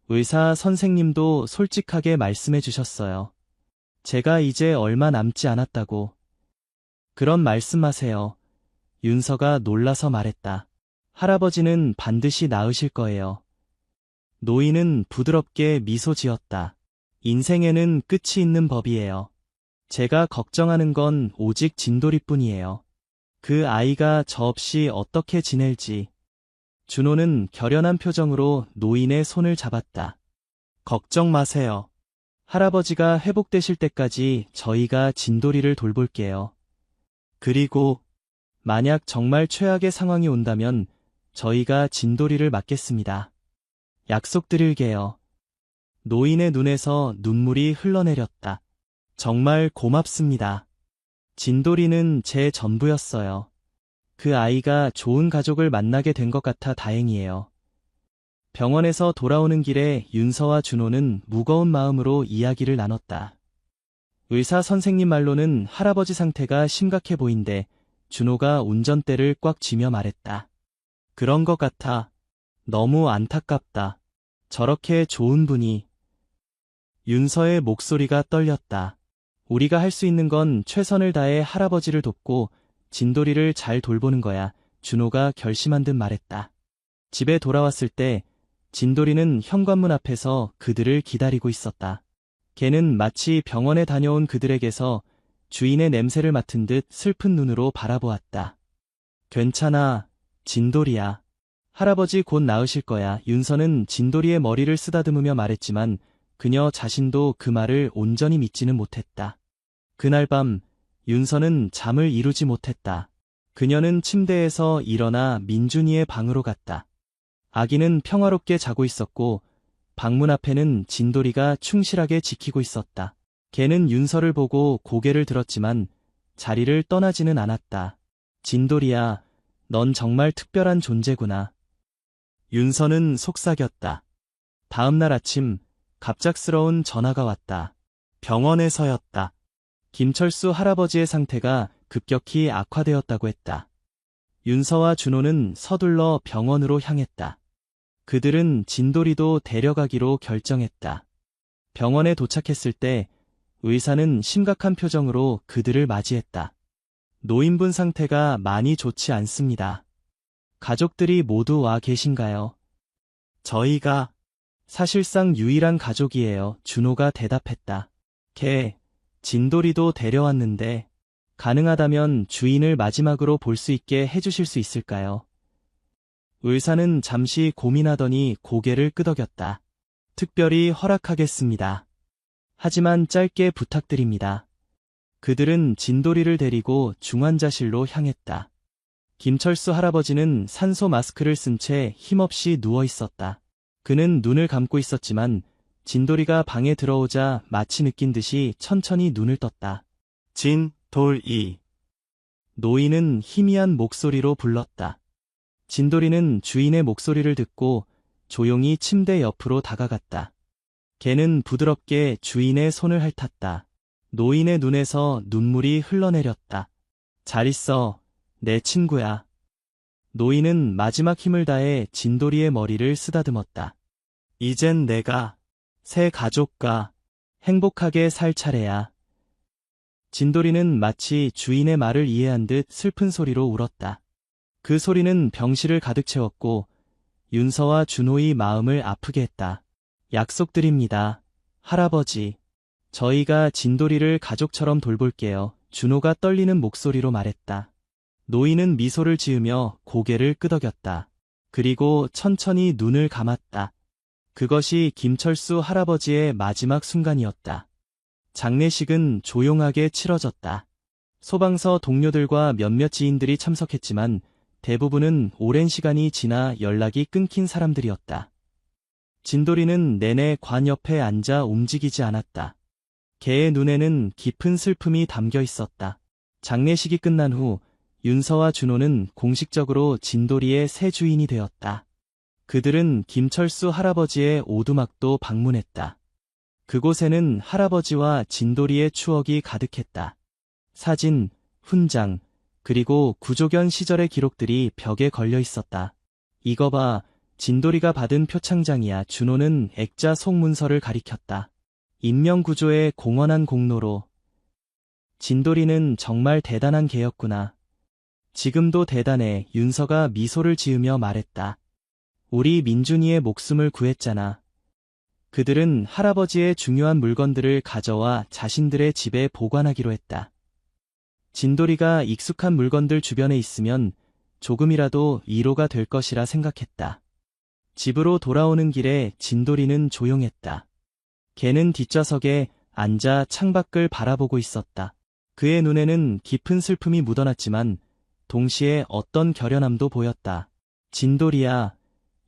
의사 선생님도 솔직하게 말씀해 주셨어요. 제가 이제 얼마 남지 않았다고. 그런 말씀하세요. 윤서가 놀라서 말했다. 할아버지는 반드시 나으실 거예요. 노인은 부드럽게 미소 지었다. 인생에는 끝이 있는 법이에요. 제가 걱정하는 건 오직 진돌이뿐이에요. 그 아이가 저 없이 어떻게 지낼지. 준호는 결연한 표정으로 노인의 손을 잡았다. 걱정 마세요. 할아버지가 회복되실 때까지 저희가 진돌이를 돌볼게요. 그리고 만약 정말 최악의 상황이 온다면 저희가 진돌이를 맡겠습니다. 약속드릴게요. 노인의 눈에서 눈물이 흘러내렸다. 정말 고맙습니다. 진돌이는 제 전부였어요. 그 아이가 좋은 가족을 만나게 된 것 같아 다행이에요. 병원에서 돌아오는 길에 윤서와 준호는 무거운 마음으로 이야기를 나눴다. 의사 선생님 말로는 할아버지 상태가 심각해 보인대 준호가 운전대를 꽉 쥐며 말했다. 그런 것 같아. 너무 안타깝다. 저렇게 좋은 분이. 윤서의 목소리가 떨렸다. 우리가 할 수 있는 건 최선을 다해 할아버지를 돕고 진돌이를 잘 돌보는 거야. 준호가 결심한 듯 말했다. 집에 돌아왔을 때 진돌이는 현관문 앞에서 그들을 기다리고 있었다. 걔는 마치 병원에 다녀온 그들에게서 주인의 냄새를 맡은 듯 슬픈 눈으로 바라보았다. 괜찮아, 진돌이야. 할아버지 곧 나으실 거야. 윤서는 진돌이의 머리를 쓰다듬으며 말했지만 그녀 자신도 그 말을 온전히 믿지는 못했다. 그날 밤 윤서는 잠을 이루지 못했다. 그녀는 침대에서 일어나 민준이의 방으로 갔다. 아기는 평화롭게 자고 있었고 방문 앞에는 진돌이가 충실하게 지키고 있었다. 걔는 윤서를 보고 고개를 들었지만 자리를 떠나지는 않았다. 진돌이야, 넌 정말 특별한 존재구나. 윤서는 속삭였다. 다음 날 아침 갑작스러운 전화가 왔다. 병원에서였다. 김철수 할아버지의 상태가 급격히 악화되었다고 했다. 윤서와 준호는 서둘러 병원으로 향했다. 그들은 진돌이도 데려가기로 결정했다. 병원에 도착했을 때 의사는 심각한 표정으로 그들을 맞이했다. 노인분 상태가 많이 좋지 않습니다. 가족들이 모두 와 계신가요? 저희가 사실상 유일한 가족이에요. 준호가 대답했다. 진돌이도 데려왔는데 가능하다면 주인을 마지막으로 볼 수 있게 해주실 수 있을까요? 의사는 잠시 고민하더니 고개를 끄덕였다. 특별히 허락하겠습니다. 하지만 짧게 부탁드립니다. 그들은 진돌이를 데리고 중환자실로 향했다. 김철수 할아버지는 산소 마스크를 쓴 채 힘없이 누워 있었다. 그는 눈을 감고 있었지만 진돌이가 방에 들어오자 마치 느낀 듯이 천천히 눈을 떴다. 진돌이. 노인은 희미한 목소리로 불렀다. 진돌이는 주인의 목소리를 듣고 조용히 침대 옆으로 다가갔다. 개는 부드럽게 주인의 손을 핥았다. 노인의 눈에서 눈물이 흘러내렸다. 잘 있어, 내 친구야. 노인은 마지막 힘을 다해 진돌이의 머리를 쓰다듬었다. 이젠 내가 새 가족과 행복하게 살 차례야. 진돌이는 마치 주인의 말을 이해한 듯 슬픈 소리로 울었다. 그 소리는 병실을 가득 채웠고 윤서와 준호의 마음을 아프게 했다. 약속드립니다, 할아버지. 저희가 진돌이를 가족처럼 돌볼게요. 준호가 떨리는 목소리로 말했다. 노인은 미소를 지으며 고개를 끄덕였다. 그리고 천천히 눈을 감았다. 그것이 김철수 할아버지의 마지막 순간이었다. 장례식은 조용하게 치러졌다. 소방서 동료들과 몇몇 지인들이 참석했지만 대부분은 오랜 시간이 지나 연락이 끊긴 사람들이었다. 진돌이는 내내 관 옆에 앉아 움직이지 않았다. 개의 눈에는 깊은 슬픔이 담겨 있었다. 장례식이 끝난 후 윤서와 준호는 공식적으로 진돌이의 새 주인이 되었다. 그들은 김철수 할아버지의 오두막도 방문했다. 그곳에는 할아버지와 진돌이의 추억이 가득했다. 사진, 훈장, 그리고 구조견 시절의 기록들이 벽에 걸려 있었다. 이거 봐, 진돌이가 받은 표창장이야. 준호는 액자 속문서를 가리켰다. 인명구조의 공헌한 공로로. 진돌이는 정말 대단한 개였구나. 지금도 대단해. 윤서가 미소를 지으며 말했다. 우리 민준이의 목숨을 구했잖아. 그들은 할아버지의 중요한 물건들을 가져와 자신들의 집에 보관하기로 했다. 진돌이가 익숙한 물건들 주변에 있으면 조금이라도 위로가 될 것이라 생각했다. 집으로 돌아오는 길에 진돌이는 조용했다. 개는 뒷좌석에 앉아 창밖을 바라보고 있었다. 그의 눈에는 깊은 슬픔이 묻어났지만 동시에 어떤 결연함도 보였다. 진돌이야,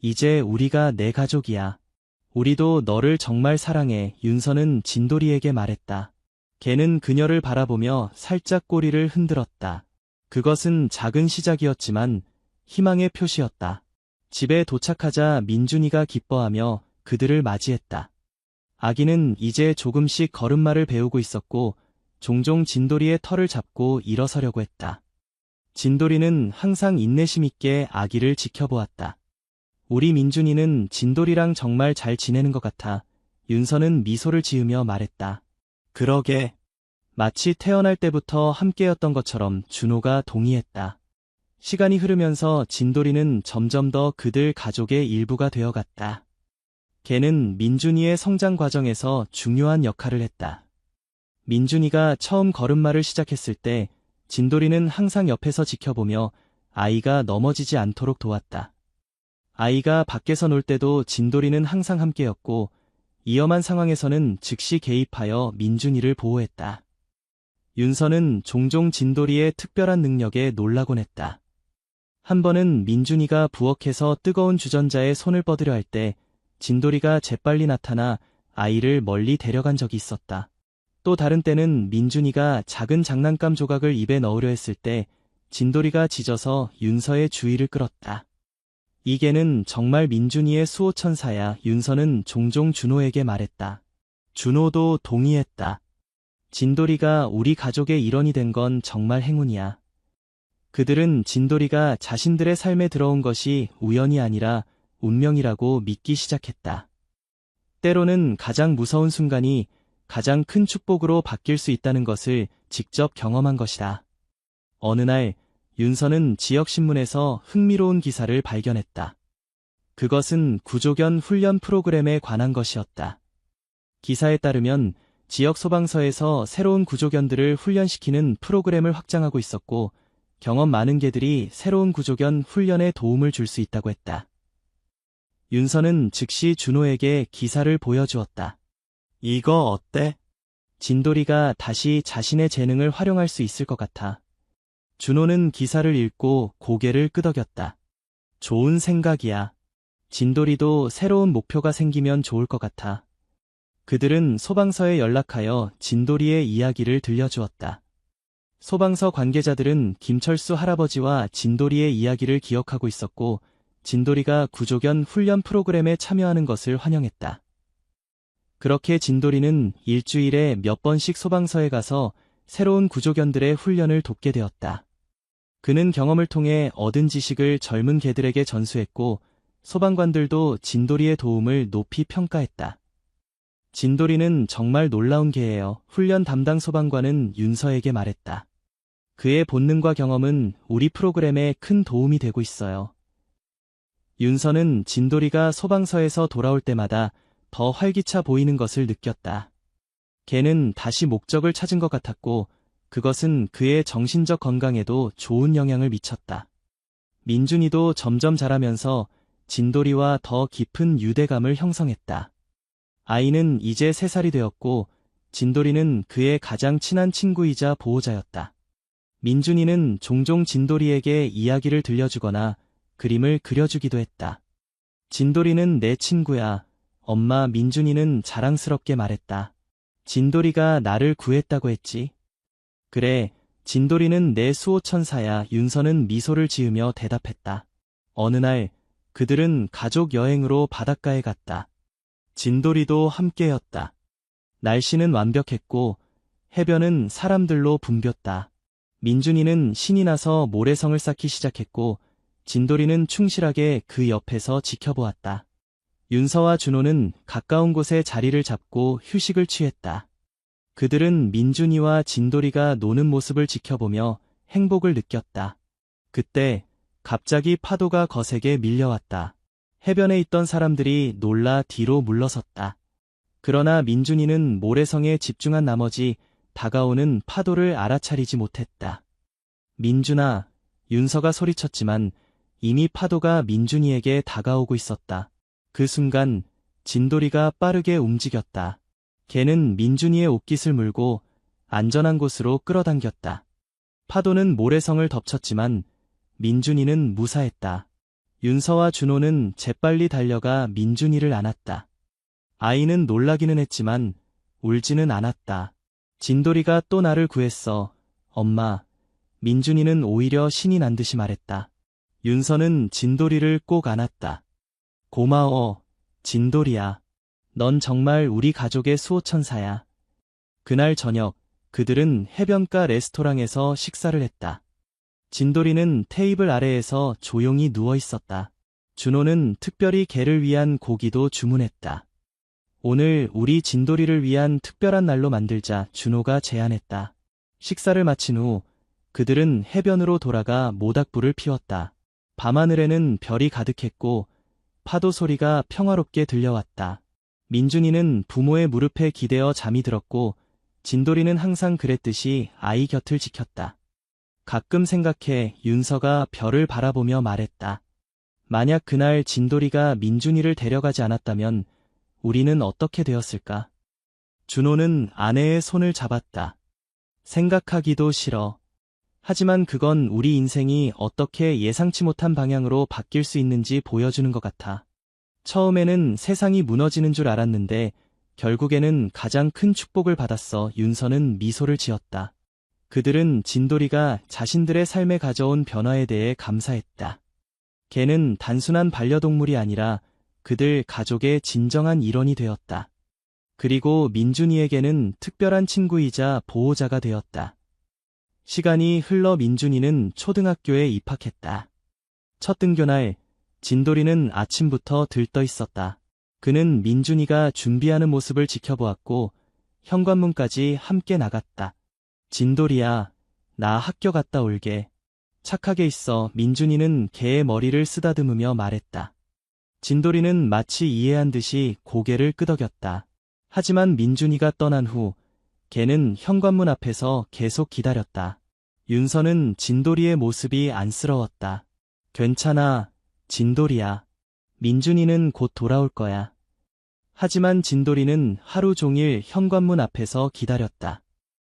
이제 우리가 내 가족이야. 우리도 너를 정말 사랑해. 윤서는 진돌이에게 말했다. 개는 그녀를 바라보며 살짝 꼬리를 흔들었다. 그것은 작은 시작이었지만 희망의 표시였다. 집에 도착하자 민준이가 기뻐하며 그들을 맞이했다. 아기는 이제 조금씩 걸음마를 배우고 있었고 종종 진돌이의 털을 잡고 일어서려고 했다. 진돌이는 항상 인내심 있게 아기를 지켜보았다. 우리 민준이는 진돌이랑 정말 잘 지내는 것 같아. 윤서는 미소를 지으며 말했다. 그러게. 마치 태어날 때부터 함께였던 것처럼 준호가 동의했다. 시간이 흐르면서 진돌이는 점점 더 그들 가족의 일부가 되어갔다. 걔는 민준이의 성장 과정에서 중요한 역할을 했다. 민준이가 처음 걸음마를 시작했을 때 진돌이는 항상 옆에서 지켜보며 아이가 넘어지지 않도록 도왔다. 아이가 밖에서 놀 때도 진돌이는 항상 함께였고 위험한 상황에서는 즉시 개입하여 민준이를 보호했다. 윤서는 종종 진돌이의 특별한 능력에 놀라곤 했다. 한 번은 민준이가 부엌에서 뜨거운 주전자에 손을 뻗으려 할 때 진돌이가 재빨리 나타나 아이를 멀리 데려간 적이 있었다. 또 다른 때는 민준이가 작은 장난감 조각을 입에 넣으려 했을 때 진돌이가 짖어서 윤서의 주의를 끌었다. 이 개는 정말 민준이의 수호천사야. 윤서는 종종 준호에게 말했다. 준호도 동의했다. 진돌이가 우리 가족의 일원이 된 건 정말 행운이야. 그들은 진돌이가 자신들의 삶에 들어온 것이 우연이 아니라 운명이라고 믿기 시작했다. 때로는 가장 무서운 순간이 가장 큰 축복으로 바뀔 수 있다는 것을 직접 경험한 것이다. 어느 날 윤서는 지역신문에서 흥미로운 기사를 발견했다. 그것은 구조견 훈련 프로그램에 관한 것이었다. 기사에 따르면 지역 소방서에서 새로운 구조견들을 훈련시키는 프로그램을 확장하고 있었고 경험 많은 개들이 새로운 구조견 훈련에 도움을 줄 수 있다고 했다. 윤서는 즉시 준호에게 기사를 보여주었다. 이거 어때? 진돌이가 다시 자신의 재능을 활용할 수 있을 것 같아. 준호는 기사를 읽고 고개를 끄덕였다. 좋은 생각이야. 진돌이도 새로운 목표가 생기면 좋을 것 같아. 그들은 소방서에 연락하여 진돌이의 이야기를 들려주었다. 소방서 관계자들은 김철수 할아버지와 진돌이의 이야기를 기억하고 있었고, 진돌이가 구조견 훈련 프로그램에 참여하는 것을 환영했다. 그렇게 진돌이는 일주일에 몇 번씩 소방서에 가서 새로운 구조견들의 훈련을 돕게 되었다. 그는 경험을 통해 얻은 지식을 젊은 개들에게 전수했고, 소방관들도 진돌이의 도움을 높이 평가했다. 진돌이는 정말 놀라운 개예요. 훈련 담당 소방관은 윤서에게 말했다. 그의 본능과 경험은 우리 프로그램에 큰 도움이 되고 있어요. 윤서는 진돌이가 소방서에서 돌아올 때마다 더 활기차 보이는 것을 느꼈다. 개는 다시 목적을 찾은 것 같았고, 그것은 그의 정신적 건강에도 좋은 영향을 미쳤다. 민준이도 점점 자라면서 진돌이와 더 깊은 유대감을 형성했다. 아이는 이제 3살이 되었고, 진돌이는 그의 가장 친한 친구이자 보호자였다. 민준이는 종종 진돌이에게 이야기를 들려주거나 그림을 그려주기도 했다. 진돌이는 내 친구야. 엄마. 민준이는 자랑스럽게 말했다. 진돌이가 나를 구했다고 했지. 그래, 진돌이는 내 수호천사야. 윤서는 미소를 지으며 대답했다. 어느 날, 그들은 가족 여행으로 바닷가에 갔다. 진돌이도 함께였다. 날씨는 완벽했고, 해변은 사람들로 붐볐다. 민준이는 신이 나서 모래성을 쌓기 시작했고, 진돌이는 충실하게 그 옆에서 지켜보았다. 윤서와 준호는 가까운 곳에 자리를 잡고 휴식을 취했다. 그들은 민준이와 진돌이가 노는 모습을 지켜보며 행복을 느꼈다. 그때 갑자기 파도가 거세게 밀려왔다. 해변에 있던 사람들이 놀라 뒤로 물러섰다. 그러나 민준이는 모래성에 집중한 나머지 다가오는 파도를 알아차리지 못했다. 민준아, 윤서가 소리쳤지만 이미 파도가 민준이에게 다가오고 있었다. 그 순간 진돌이가 빠르게 움직였다. 걔는 민준이의 옷깃을 물고 안전한 곳으로 끌어당겼다. 파도는 모래성을 덮쳤지만 민준이는 무사했다. 윤서와 준호는 재빨리 달려가 민준이를 안았다. 아이는 놀라기는 했지만 울지는 않았다. 진돌이가 또 나를 구했어. 엄마. 민준이는 오히려 신이 난 듯이 말했다. 윤서는 진돌이를 꼭 안았다. 고마워, 진돌이야. 넌 정말 우리 가족의 수호천사야. 그날 저녁, 그들은 해변가 레스토랑에서 식사를 했다. 진돌이는 테이블 아래에서 조용히 누워 있었다. 준호는 특별히 개를 위한 고기도 주문했다. 오늘 우리 진돌이를 위한 특별한 날로 만들자. 준호가 제안했다. 식사를 마친 후 그들은 해변으로 돌아가 모닥불을 피웠다. 밤하늘에는 별이 가득했고 파도 소리가 평화롭게 들려왔다. 민준이는 부모의 무릎에 기대어 잠이 들었고 진돌이는 항상 그랬듯이 아이 곁을 지켰다. 가끔 생각해. 윤서가 별을 바라보며 말했다. 만약 그날 진돌이가 민준이를 데려가지 않았다면 우리는 어떻게 되었을까? 준호는 아내의 손을 잡았다. 생각하기도 싫어. 하지만 그건 우리 인생이 어떻게 예상치 못한 방향으로 바뀔 수 있는지 보여주는 것 같아. 처음에는 세상이 무너지는 줄 알았는데 결국에는 가장 큰 축복을 받았어. 윤서는 미소를 지었다. 그들은 진돌이가 자신들의 삶에 가져온 변화에 대해 감사했다. 걔는 단순한 반려동물이 아니라 그들 가족의 진정한 일원이 되었다. 그리고 민준이에게는 특별한 친구이자 보호자가 되었다. 시간이 흘러 민준이는 초등학교에 입학했다. 첫 등교날, 진돌이는 아침부터 들떠 있었다. 그는 민준이가 준비하는 모습을 지켜보았고 현관문까지 함께 나갔다. 진돌이야, 나 학교 갔다 올게. 착하게 있어. 민준이는 개의 머리를 쓰다듬으며 말했다. 진돌이는 마치 이해한 듯이 고개를 끄덕였다. 하지만 민준이가 떠난 후 개는 현관문 앞에서 계속 기다렸다. 윤서는 진돌이의 모습이 안쓰러웠다. 괜찮아, 진돌이야. 민준이는 곧 돌아올 거야. 하지만 진돌이는 하루 종일 현관문 앞에서 기다렸다.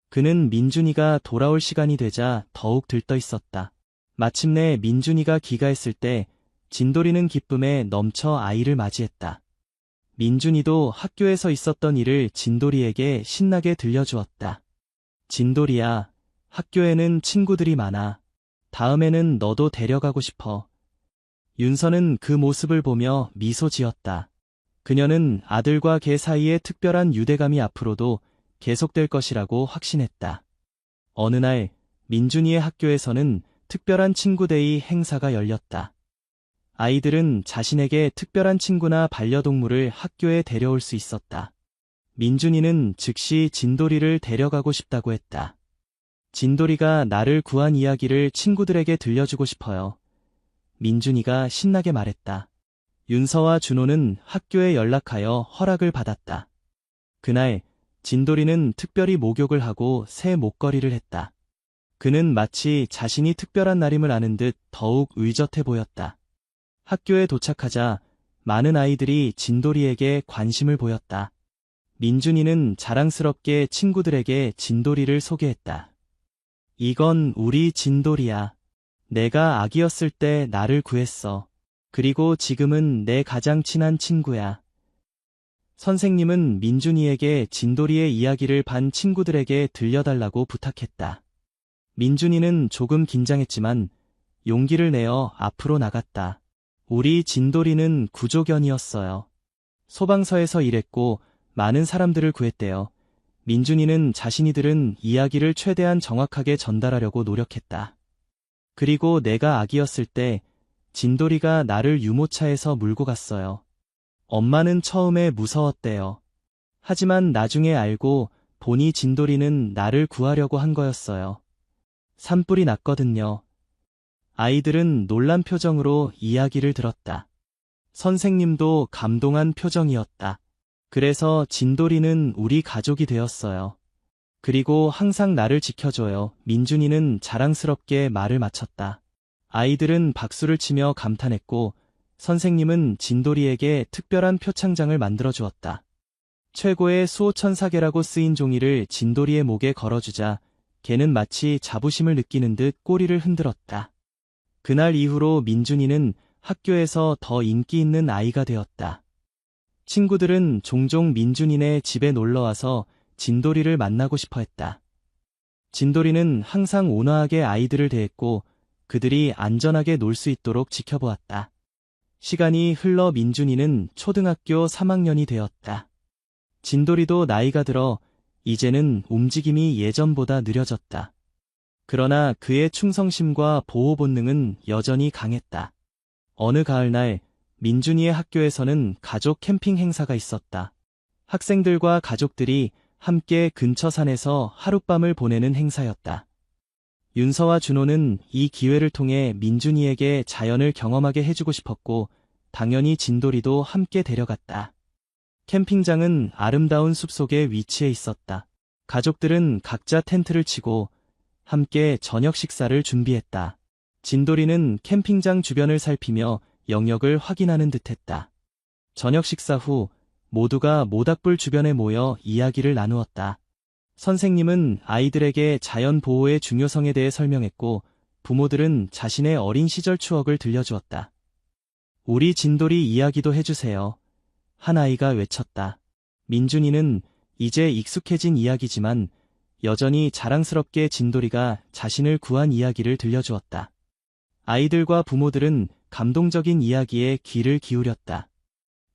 그는 민준이가 돌아올 시간이 되자 더욱 들떠 있었다. 마침내 민준이가 귀가했을 때 진돌이는 기쁨에 넘쳐 아이를 맞이했다. 민준이도 학교에서 있었던 일을 진돌이에게 신나게 들려주었다. 진돌이야, 학교에는 친구들이 많아. 다음에는 너도 데려가고 싶어. 윤서는 그 모습을 보며 미소 지었다. 그녀는 아들과 개 사이의 특별한 유대감이 앞으로도 계속될 것이라고 확신했다. 어느 날 민준이의 학교에서는 특별한 친구데이 행사가 열렸다. 아이들은 자신에게 특별한 친구나 반려동물을 학교에 데려올 수 있었다. 민준이는 즉시 진돌이를 데려가고 싶다고 했다. 진돌이가 나를 구한 이야기를 친구들에게 들려주고 싶어요. 민준이가 신나게 말했다. 윤서와 준호는 학교에 연락하여 허락을 받았다. 그날 진돌이는 특별히 목욕을 하고 새 목걸이를 했다. 그는 마치 자신이 특별한 날임을 아는 듯 더욱 의젓해 보였다. 학교에 도착하자 많은 아이들이 진돌이에게 관심을 보였다. 민준이는 자랑스럽게 친구들에게 진돌이를 소개했다. 이건 우리 진돌이야. 내가 아기였을 때 나를 구했어. 그리고 지금은 내 가장 친한 친구야. 선생님은 민준이에게 진돌이의 이야기를 반 친구들에게 들려달라고 부탁했다. 민준이는 조금 긴장했지만 용기를 내어 앞으로 나갔다. 우리 진돌이는 구조견이었어요. 소방서에서 일했고 많은 사람들을 구했대요. 민준이는 자신이 들은 이야기를 최대한 정확하게 전달하려고 노력했다. 그리고 내가 아기였을 때 진돌이가 나를 유모차에서 몰고 갔어요. 엄마는 처음에 무서웠대요. 하지만 나중에 알고 보니 진돌이는 나를 구하려고 한 거였어요. 산불이 났거든요. 아이들은 놀란 표정으로 이야기를 들었다. 선생님도 감동한 표정이었다. 그래서 진돌이는 우리 가족이 되었어요. 그리고 항상 나를 지켜줘요. 민준이는 자랑스럽게 말을 마쳤다. 아이들은 박수를 치며 감탄했고 선생님은 진돌이에게 특별한 표창장을 만들어 주었다. 최고의 수호천사계라고 쓰인 종이를 진돌이의 목에 걸어주자 개는 마치 자부심을 느끼는 듯 꼬리를 흔들었다. 그날 이후로 민준이는 학교에서 더 인기 있는 아이가 되었다. 친구들은 종종 민준이네 집에 놀러와서 진돌이를 만나고 싶어 했다. 진돌이는 항상 온화하게 아이들을 대했고 그들이 안전하게 놀 수 있도록 지켜보았다. 시간이 흘러 민준이는 초등학교 3학년이 되었다. 진돌이도 나이가 들어 이제는 움직임이 예전보다 느려졌다. 그러나 그의 충성심과 보호 본능은 여전히 강했다. 어느 가을날 민준이의 학교에서는 가족 캠핑 행사가 있었다. 학생들과 가족들이 함께 근처 산에서 하룻밤을 보내는 행사였다. 윤서와 준호는 이 기회를 통해 민준이에게 자연을 경험하게 해주고 싶었고 당연히 진돌이도 함께 데려갔다. 캠핑장은 아름다운 숲속에 위치해 있었다. 가족들은 각자 텐트를 치고 함께 저녁 식사를 준비했다. 진돌이는 캠핑장 주변을 살피며 영역을 확인하는 듯했다. 저녁 식사 후 모두가 모닥불 주변에 모여 이야기를 나누었다. 선생님은 아이들에게 자연 보호의 중요성에 대해 설명했고 부모들은 자신의 어린 시절 추억을 들려주었다. 우리 진돌이 이야기도 해주세요. 한 아이가 외쳤다. 민준이는 이제 익숙해진 이야기지만 여전히 자랑스럽게 진돌이가 자신을 구한 이야기를 들려주었다. 아이들과 부모들은 감동적인 이야기에 귀를 기울였다.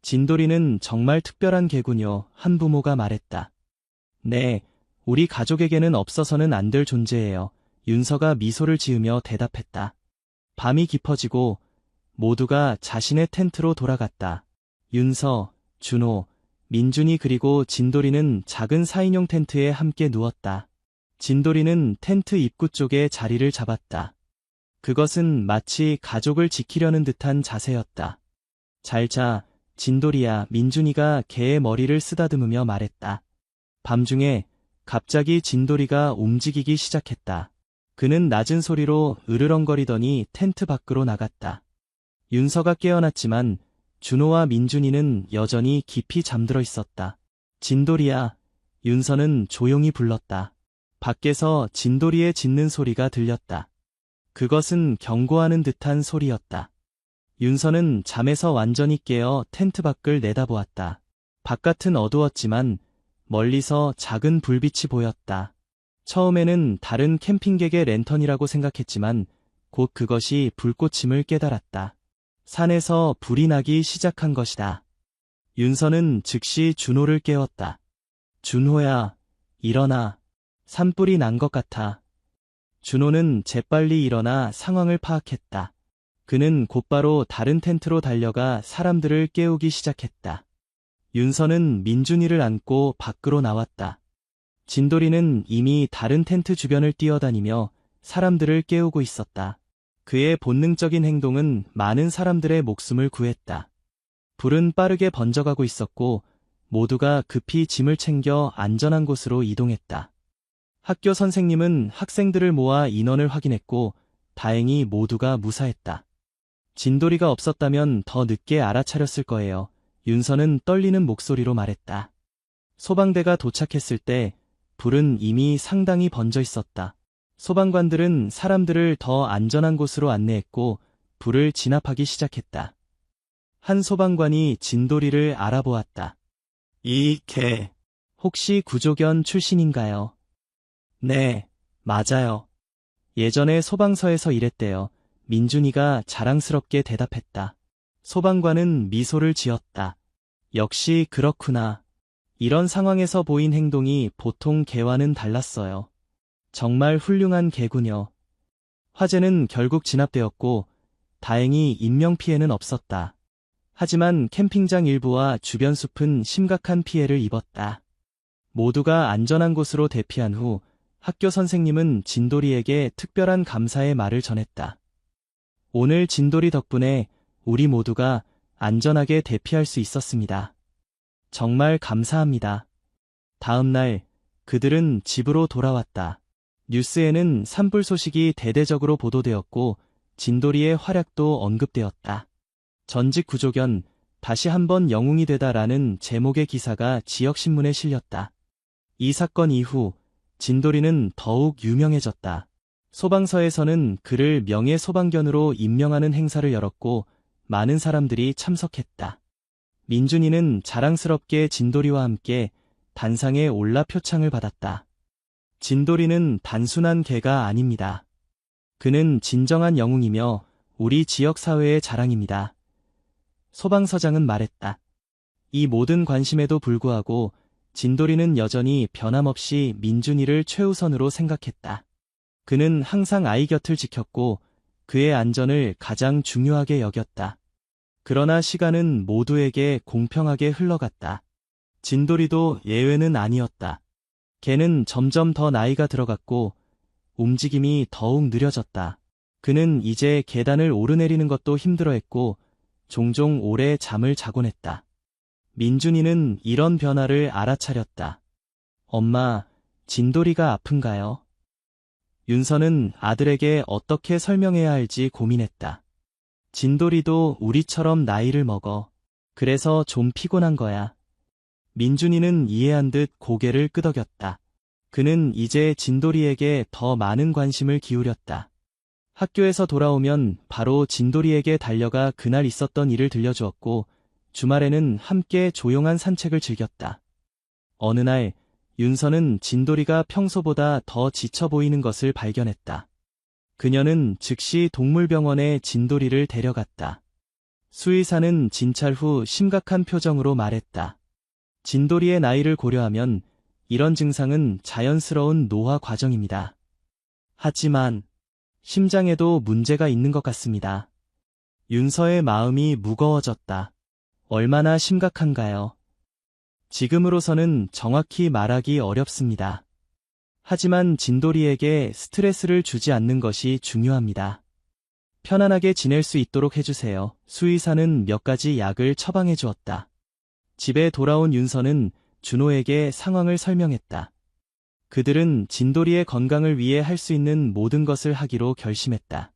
진돌이는 정말 특별한 개군요. 한 부모가 말했다. 네, 우리 가족에게는 없어서는 안 될 존재예요. 윤서가 미소를 지으며 대답했다. 밤이 깊어지고 모두가 자신의 텐트로 돌아갔다. 윤서, 준호, 민준이 그리고 진돌이는 작은 4인용 텐트에 함께 누웠다. 진돌이는 텐트 입구 쪽에 자리를 잡았다. 그것은 마치 가족을 지키려는 듯한 자세였다. 잘 자, 진돌이야. 민준이가 개의 머리를 쓰다듬으며 말했다. 밤중에 갑자기 진돌이가 움직이기 시작했다. 그는 낮은 소리로 으르렁거리더니 텐트 밖으로 나갔다. 윤서가 깨어났지만 준호와 민준이는 여전히 깊이 잠들어 있었다. 진돌이야. 윤서는 조용히 불렀다. 밖에서 진돌이의 짖는 소리가 들렸다. 그것은 경고하는 듯한 소리였다. 윤서는 잠에서 완전히 깨어 텐트 밖을 내다보았다. 바깥은 어두웠지만 멀리서 작은 불빛이 보였다. 처음에는 다른 캠핑객의 랜턴이라고 생각했지만 곧 그것이 불꽃임을 깨달았다. 산에서 불이 나기 시작한 것이다. 윤서는 즉시 준호를 깨웠다. 준호야, 일어나. 산불이 난 것 같아. 준호는 재빨리 일어나 상황을 파악했다. 그는 곧바로 다른 텐트로 달려가 사람들을 깨우기 시작했다. 윤서는 민준이를 안고 밖으로 나왔다. 진돌이는 이미 다른 텐트 주변을 뛰어다니며 사람들을 깨우고 있었다. 그의 본능적인 행동은 많은 사람들의 목숨을 구했다. 불은 빠르게 번져가고 있었고 모두가 급히 짐을 챙겨 안전한 곳으로 이동했다. 학교 선생님은 학생들을 모아 인원을 확인했고 다행히 모두가 무사했다. 진돌이가 없었다면 더 늦게 알아차렸을 거예요. 윤서는 떨리는 목소리로 말했다. 소방대가 도착했을 때 불은 이미 상당히 번져 있었다. 소방관들은 사람들을 더 안전한 곳으로 안내했고 불을 진압하기 시작했다. 한 소방관이 진돌이를 알아보았다. 이 개, 혹시 구조견 출신인가요? 네, 맞아요. 예전에 소방서에서 일했대요. 민준이가 자랑스럽게 대답했다. 소방관은 미소를 지었다. 역시 그렇구나. 이런 상황에서 보인 행동이 보통 개와는 달랐어요. 정말 훌륭한 개군요. 화재는 결국 진압되었고 다행히 인명피해는 없었다. 하지만 캠핑장 일부와 주변 숲은 심각한 피해를 입었다. 모두가 안전한 곳으로 대피한 후 학교 선생님은 진돌이에게 특별한 감사의 말을 전했다. 오늘 진돌이 덕분에 우리 모두가 안전하게 대피할 수 있었습니다. 정말 감사합니다. 다음 날 그들은 집으로 돌아왔다. 뉴스에는 산불 소식이 대대적으로 보도되었고 진돌이의 활약도 언급되었다. 전직 구조견, 다시 한번 영웅이 되다라는 제목의 기사가 지역신문에 실렸다. 이 사건 이후 진돌이는 더욱 유명해졌다. 소방서에서는 그를 명예소방견으로 임명하는 행사를 열었고 많은 사람들이 참석했다. 민준이는 자랑스럽게 진돌이와 함께 단상에 올라 표창을 받았다. 진돌이는 단순한 개가 아닙니다. 그는 진정한 영웅이며 우리 지역 사회의 자랑입니다. 소방서장은 말했다. 이 모든 관심에도 불구하고 진돌이는 여전히 변함없이 민준이를 최우선으로 생각했다. 그는 항상 아이 곁을 지켰고 그의 안전을 가장 중요하게 여겼다. 그러나 시간은 모두에게 공평하게 흘러갔다. 진돌이도 예외는 아니었다. 걔는 점점 더 나이가 들어갔고 움직임이 더욱 느려졌다. 그는 이제 계단을 오르내리는 것도 힘들어했고 종종 오래 잠을 자곤 했다. 민준이는 이런 변화를 알아차렸다. 엄마, 진돌이가 아픈가요? 윤서는 아들에게 어떻게 설명해야 할지 고민했다. 진돌이도 우리처럼 나이를 먹어. 그래서 좀 피곤한 거야. 민준이는 이해한 듯 고개를 끄덕였다. 그는 이제 진돌이에게 더 많은 관심을 기울였다. 학교에서 돌아오면 바로 진돌이에게 달려가 그날 있었던 일을 들려주었고 주말에는 함께 조용한 산책을 즐겼다. 어느 날 윤서는 진돌이가 평소보다 더 지쳐 보이는 것을 발견했다. 그녀는 즉시 동물병원에 진돌이를 데려갔다. 수의사는 진찰 후 심각한 표정으로 말했다. 진돌이의 나이를 고려하면 이런 증상은 자연스러운 노화 과정입니다. 하지만 심장에도 문제가 있는 것 같습니다. 윤서의 마음이 무거워졌다. 얼마나 심각한가요? 지금으로서는 정확히 말하기 어렵습니다. 하지만 진돌이에게 스트레스를 주지 않는 것이 중요합니다. 편안하게 지낼 수 있도록 해주세요. 수의사는 몇 가지 약을 처방해 주었다. 집에 돌아온 윤서는 준호에게 상황을 설명했다. 그들은 진돌이의 건강을 위해 할 수 있는 모든 것을 하기로 결심했다.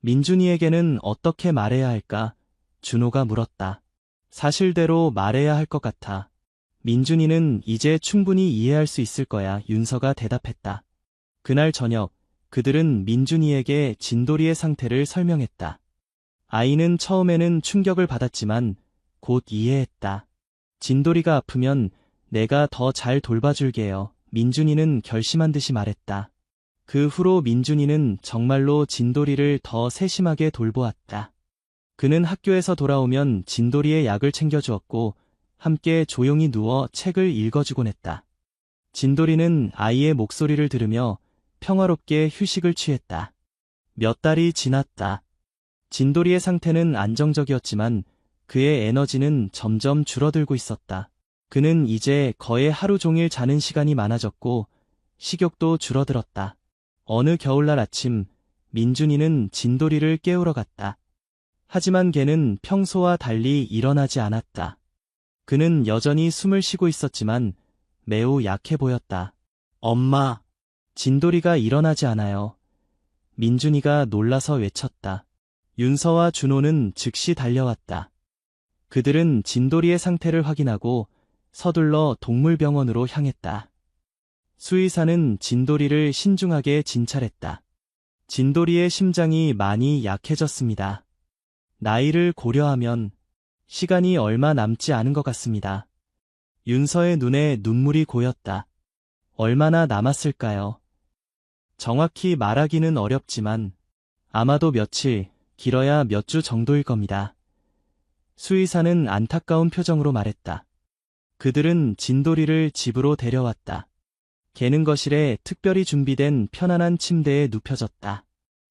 민준이에게는 어떻게 말해야 할까? 준호가 물었다. 사실대로 말해야 할 것 같아. 민준이는 이제 충분히 이해할 수 있을 거야. 윤서가 대답했다. 그날 저녁, 그들은 민준이에게 진돌이의 상태를 설명했다. 아이는 처음에는 충격을 받았지만 곧 이해했다. 진돌이가 아프면 내가 더 잘 돌봐줄게요. 민준이는 결심한 듯이 말했다. 그 후로 민준이는 정말로 진돌이를 더 세심하게 돌보았다. 그는 학교에서 돌아오면 진돌이의 약을 챙겨주었고 함께 조용히 누워 책을 읽어주곤 했다. 진돌이는 아이의 목소리를 들으며 평화롭게 휴식을 취했다. 몇 달이 지났다. 진돌이의 상태는 안정적이었지만 그의 에너지는 점점 줄어들고 있었다. 그는 이제 거의 하루 종일 자는 시간이 많아졌고 식욕도 줄어들었다. 어느 겨울날 아침, 민준이는 진돌이를 깨우러 갔다. 하지만 걔는 평소와 달리 일어나지 않았다. 그는 여전히 숨을 쉬고 있었지만 매우 약해 보였다. 엄마, 진돌이가 일어나지 않아요. 민준이가 놀라서 외쳤다. 윤서와 준호는 즉시 달려왔다. 그들은 진돌이의 상태를 확인하고 서둘러 동물병원으로 향했다. 수의사는 진돌이를 신중하게 진찰했다. 진돌이의 심장이 많이 약해졌습니다. 나이를 고려하면 시간이 얼마 남지 않은 것 같습니다. 윤서의 눈에 눈물이 고였다. 얼마나 남았을까요? 정확히 말하기는 어렵지만 아마도 며칠, 길어야 몇 주 정도일 겁니다. 수의사는 안타까운 표정으로 말했다. 그들은 진돌이를 집으로 데려왔다. 걔는 거실에 특별히 준비된 편안한 침대에 눕혀졌다.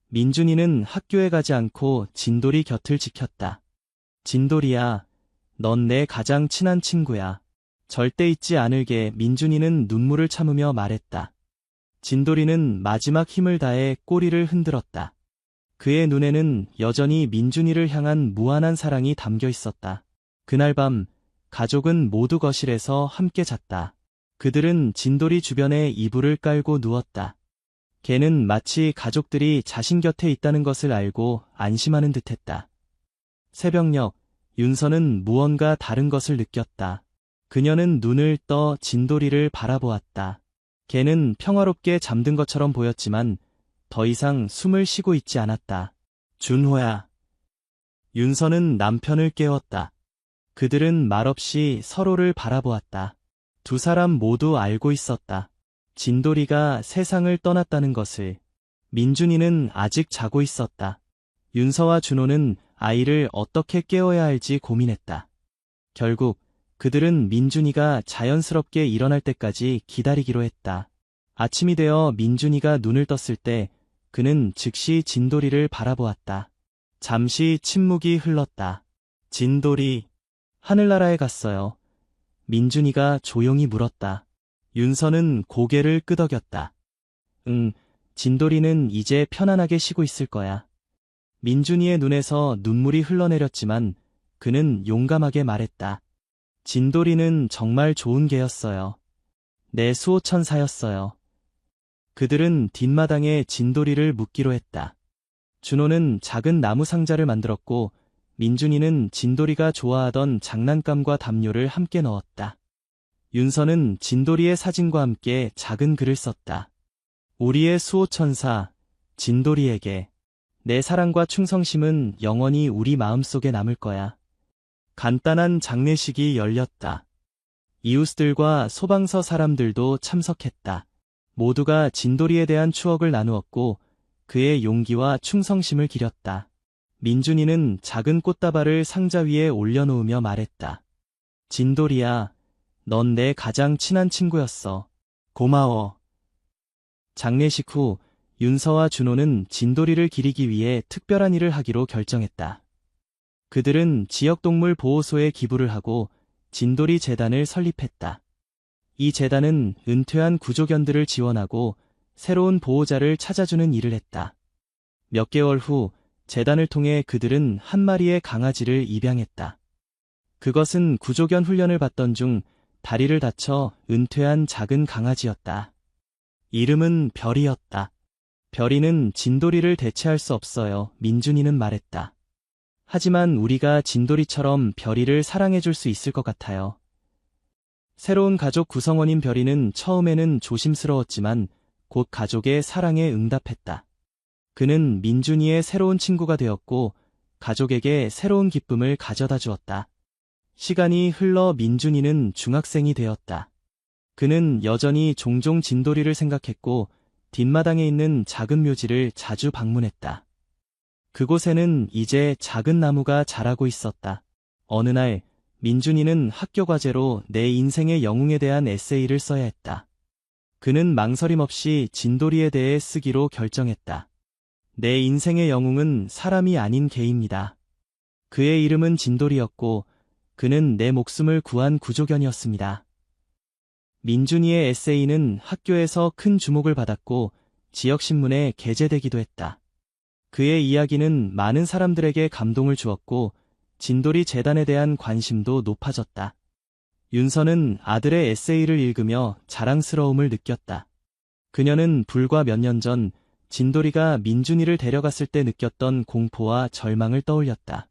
민준이는 학교에 가지 않고 진돌이 곁을 지켰다. 진돌이야, 넌 내 가장 친한 친구야. 절대 잊지 않을게. 민준이는 눈물을 참으며 말했다. 진돌이는 마지막 힘을 다해 꼬리를 흔들었다. 그의 눈에는 여전히 민준이를 향한 무한한 사랑이 담겨 있었다. 그날 밤, 가족은 모두 거실에서 함께 잤다. 그들은 진돌이 주변에 이불을 깔고 누웠다. 걔는 마치 가족들이 자신 곁에 있다는 것을 알고 안심하는 듯했다. 새벽녘, 윤서는 무언가 다른 것을 느꼈다. 그녀는 눈을 떠 진돌이를 바라보았다. 걔는 평화롭게 잠든 것처럼 보였지만 더 이상 숨을 쉬고 있지 않았다. 준호야. 윤서는 남편을 깨웠다. 그들은 말없이 서로를 바라보았다. 두 사람 모두 알고 있었다. 진돌이가 세상을 떠났다는 것을. 민준이는 아직 자고 있었다. 윤서와 준호는 아이를 어떻게 깨워야 할지 고민했다. 결국 그들은 민준이가 자연스럽게 일어날 때까지 기다리기로 했다. 아침이 되어 민준이가 눈을 떴을 때 그는 즉시 진돌이를 바라보았다. 잠시 침묵이 흘렀다. 진돌이, 하늘나라에 갔어요. 민준이가 조용히 물었다. 윤서는 고개를 끄덕였다. 응, 진돌이는 이제 편안하게 쉬고 있을 거야. 민준이의 눈에서 눈물이 흘러내렸지만 그는 용감하게 말했다. 진돌이는 정말 좋은 개였어요. 내 수호천사였어요. 그들은 뒷마당에 진돌이를 묻기로 했다. 준호는 작은 나무 상자를 만들었고 민준이는 진돌이가 좋아하던 장난감과 담요를 함께 넣었다. 윤서는 진돌이의 사진과 함께 작은 글을 썼다. 우리의 수호천사, 진돌이에게 내 사랑과 충성심은 영원히 우리 마음속에 남을 거야. 간단한 장례식이 열렸다. 이웃들과 소방서 사람들도 참석했다. 모두가 진돌이에 대한 추억을 나누었고 그의 용기와 충성심을 기렸다. 민준이는 작은 꽃다발을 상자 위에 올려놓으며 말했다. 진돌이야, 넌 내 가장 친한 친구였어. 고마워. 장례식 후 윤서와 준호는 진돌이를 기리기 위해 특별한 일을 하기로 결정했다. 그들은 지역동물 보호소에 기부를 하고 진돌이 재단을 설립했다. 이 재단은 은퇴한 구조견들을 지원하고 새로운 보호자를 찾아주는 일을 했다. 몇 개월 후 재단을 통해 그들은 한 마리의 강아지를 입양했다. 그것은 구조견 훈련을 받던 중 다리를 다쳐 은퇴한 작은 강아지였다. 이름은 별이었다. 별이는 진돌이를 대체할 수 없어요. 민준이는 말했다. 하지만 우리가 진돌이처럼 별이를 사랑해줄 수 있을 것 같아요. 새로운 가족 구성원인 별이는 처음에는 조심스러웠지만 곧 가족의 사랑에 응답했다. 그는 민준이의 새로운 친구가 되었고 가족에게 새로운 기쁨을 가져다 주었다. 시간이 흘러 민준이는 중학생이 되었다. 그는 여전히 종종 진돌이를 생각했고 뒷마당에 있는 작은 묘지를 자주 방문했다. 그곳에는 이제 작은 나무가 자라고 있었다. 어느 날 민준이는 학교 과제로 내 인생의 영웅에 대한 에세이를 써야 했다. 그는 망설임 없이 진돌이에 대해 쓰기로 결정했다. 내 인생의 영웅은 사람이 아닌 개입니다. 그의 이름은 진돌이였고 그는 내 목숨을 구한 구조견이었습니다. 민준이의 에세이는 학교에서 큰 주목을 받았고 지역신문에 게재되기도 했다. 그의 이야기는 많은 사람들에게 감동을 주었고 진돌이 재단에 대한 관심도 높아졌다. 윤서는 아들의 에세이를 읽으며 자랑스러움을 느꼈다. 그녀는 불과 몇 년 전 진돌이가 민준이를 데려갔을 때 느꼈던 공포와 절망을 떠올렸다.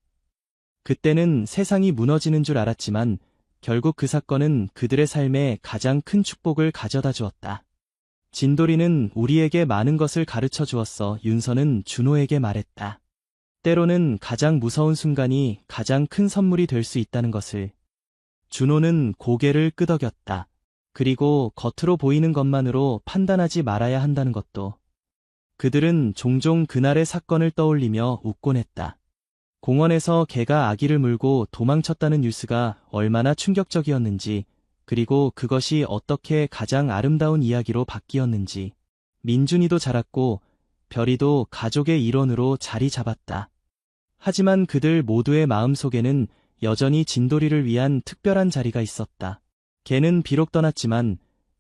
그때는 세상이 무너지는 줄 알았지만 결국 그 사건은 그들의 삶에 가장 큰 축복을 가져다 주었다. 진돌이는 우리에게 많은 것을 가르쳐 주었어. 윤서는 준호에게 말했다. 때로는 가장 무서운 순간이 가장 큰 선물이 될 수 있다는 것을. 준호는 고개를 끄덕였다. 그리고 겉으로 보이는 것만으로 판단하지 말아야 한다는 것도. 그들은 종종 그날의 사건을 떠올리며 웃곤 했다. 공원에서 개가 아기를 물고 도망쳤다는 뉴스가 얼마나 충격적이었는지, 그리고 그것이 어떻게 가장 아름다운 이야기로 바뀌었는지. 민준이도 자랐고 별이도 가족의 일원으로 자리 잡았다. 하지만 그들 모두의 마음속에는 여전히 진돌이를 위한 특별한 자리가 있었다. 개는 비록 떠났지만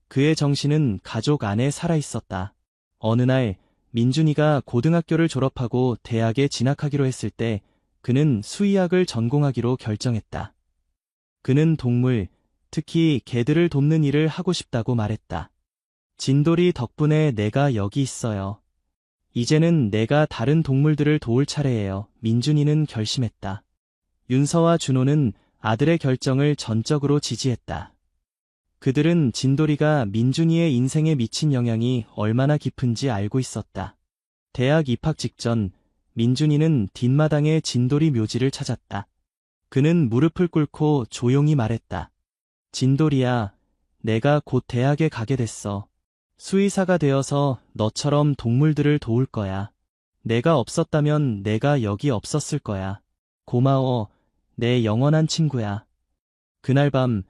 그의 정신은 가족 안에 살아있었다. 어느 날 민준이가 고등학교를 졸업하고 대학에 진학하기로 했을 때 그는 수의학을 전공하기로 결정했다. 그는 동물, 특히 개들을 돕는 일을 하고 싶다고 말했다. 진돌이 덕분에 내가 여기 있어요. 이제는 내가 다른 동물들을 도울 차례예요. 민준이는 결심했다. 윤서와 준호는 아들의 결정을 전적으로 지지했다. 그들은 진돌이가 민준이의 인생에 미친 영향이 얼마나 깊은지 알고 있었다. 대학 입학 직전 민준이는 뒷마당의 진돌이 묘지를 찾았다. 그는 무릎을 꿇고 조용히 말했다. 진돌이야, 내가 곧 대학에 가게 됐어. 수의사가 되어서 너처럼 동물들을 도울 거야. 내가 없었다면 내가 여기 없었을 거야. 고마워, 내 영원한 친구야. 그날 밤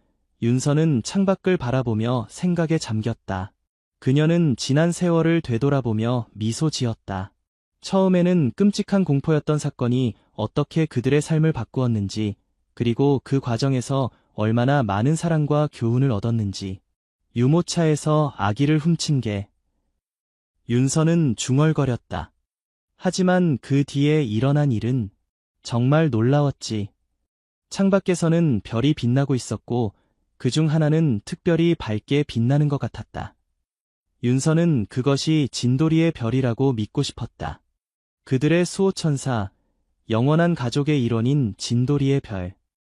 윤서는 창밖을 바라보며 생각에 잠겼다. 그녀는 지난 세월을 되돌아보며 미소 지었다. 처음에는 끔찍한 공포였던 사건이 어떻게 그들의 삶을 바꾸었는지, 그리고 그 과정에서 얼마나 많은 사랑과 교훈을 얻었는지. 유모차에서 아기를 훔친 개. 윤서는 중얼거렸다. 하지만 그 뒤에 일어난 일은 정말 놀라웠지. 창밖에서는 별이 빛나고 있었고 그중 하나는 특별히 밝게 빛나는 것 같았다. 윤서는 그것이 진돌이의 별이라고 믿고 싶었다. 그들의 수호천사, 영원한 가족의 일원인 진돌이의 별.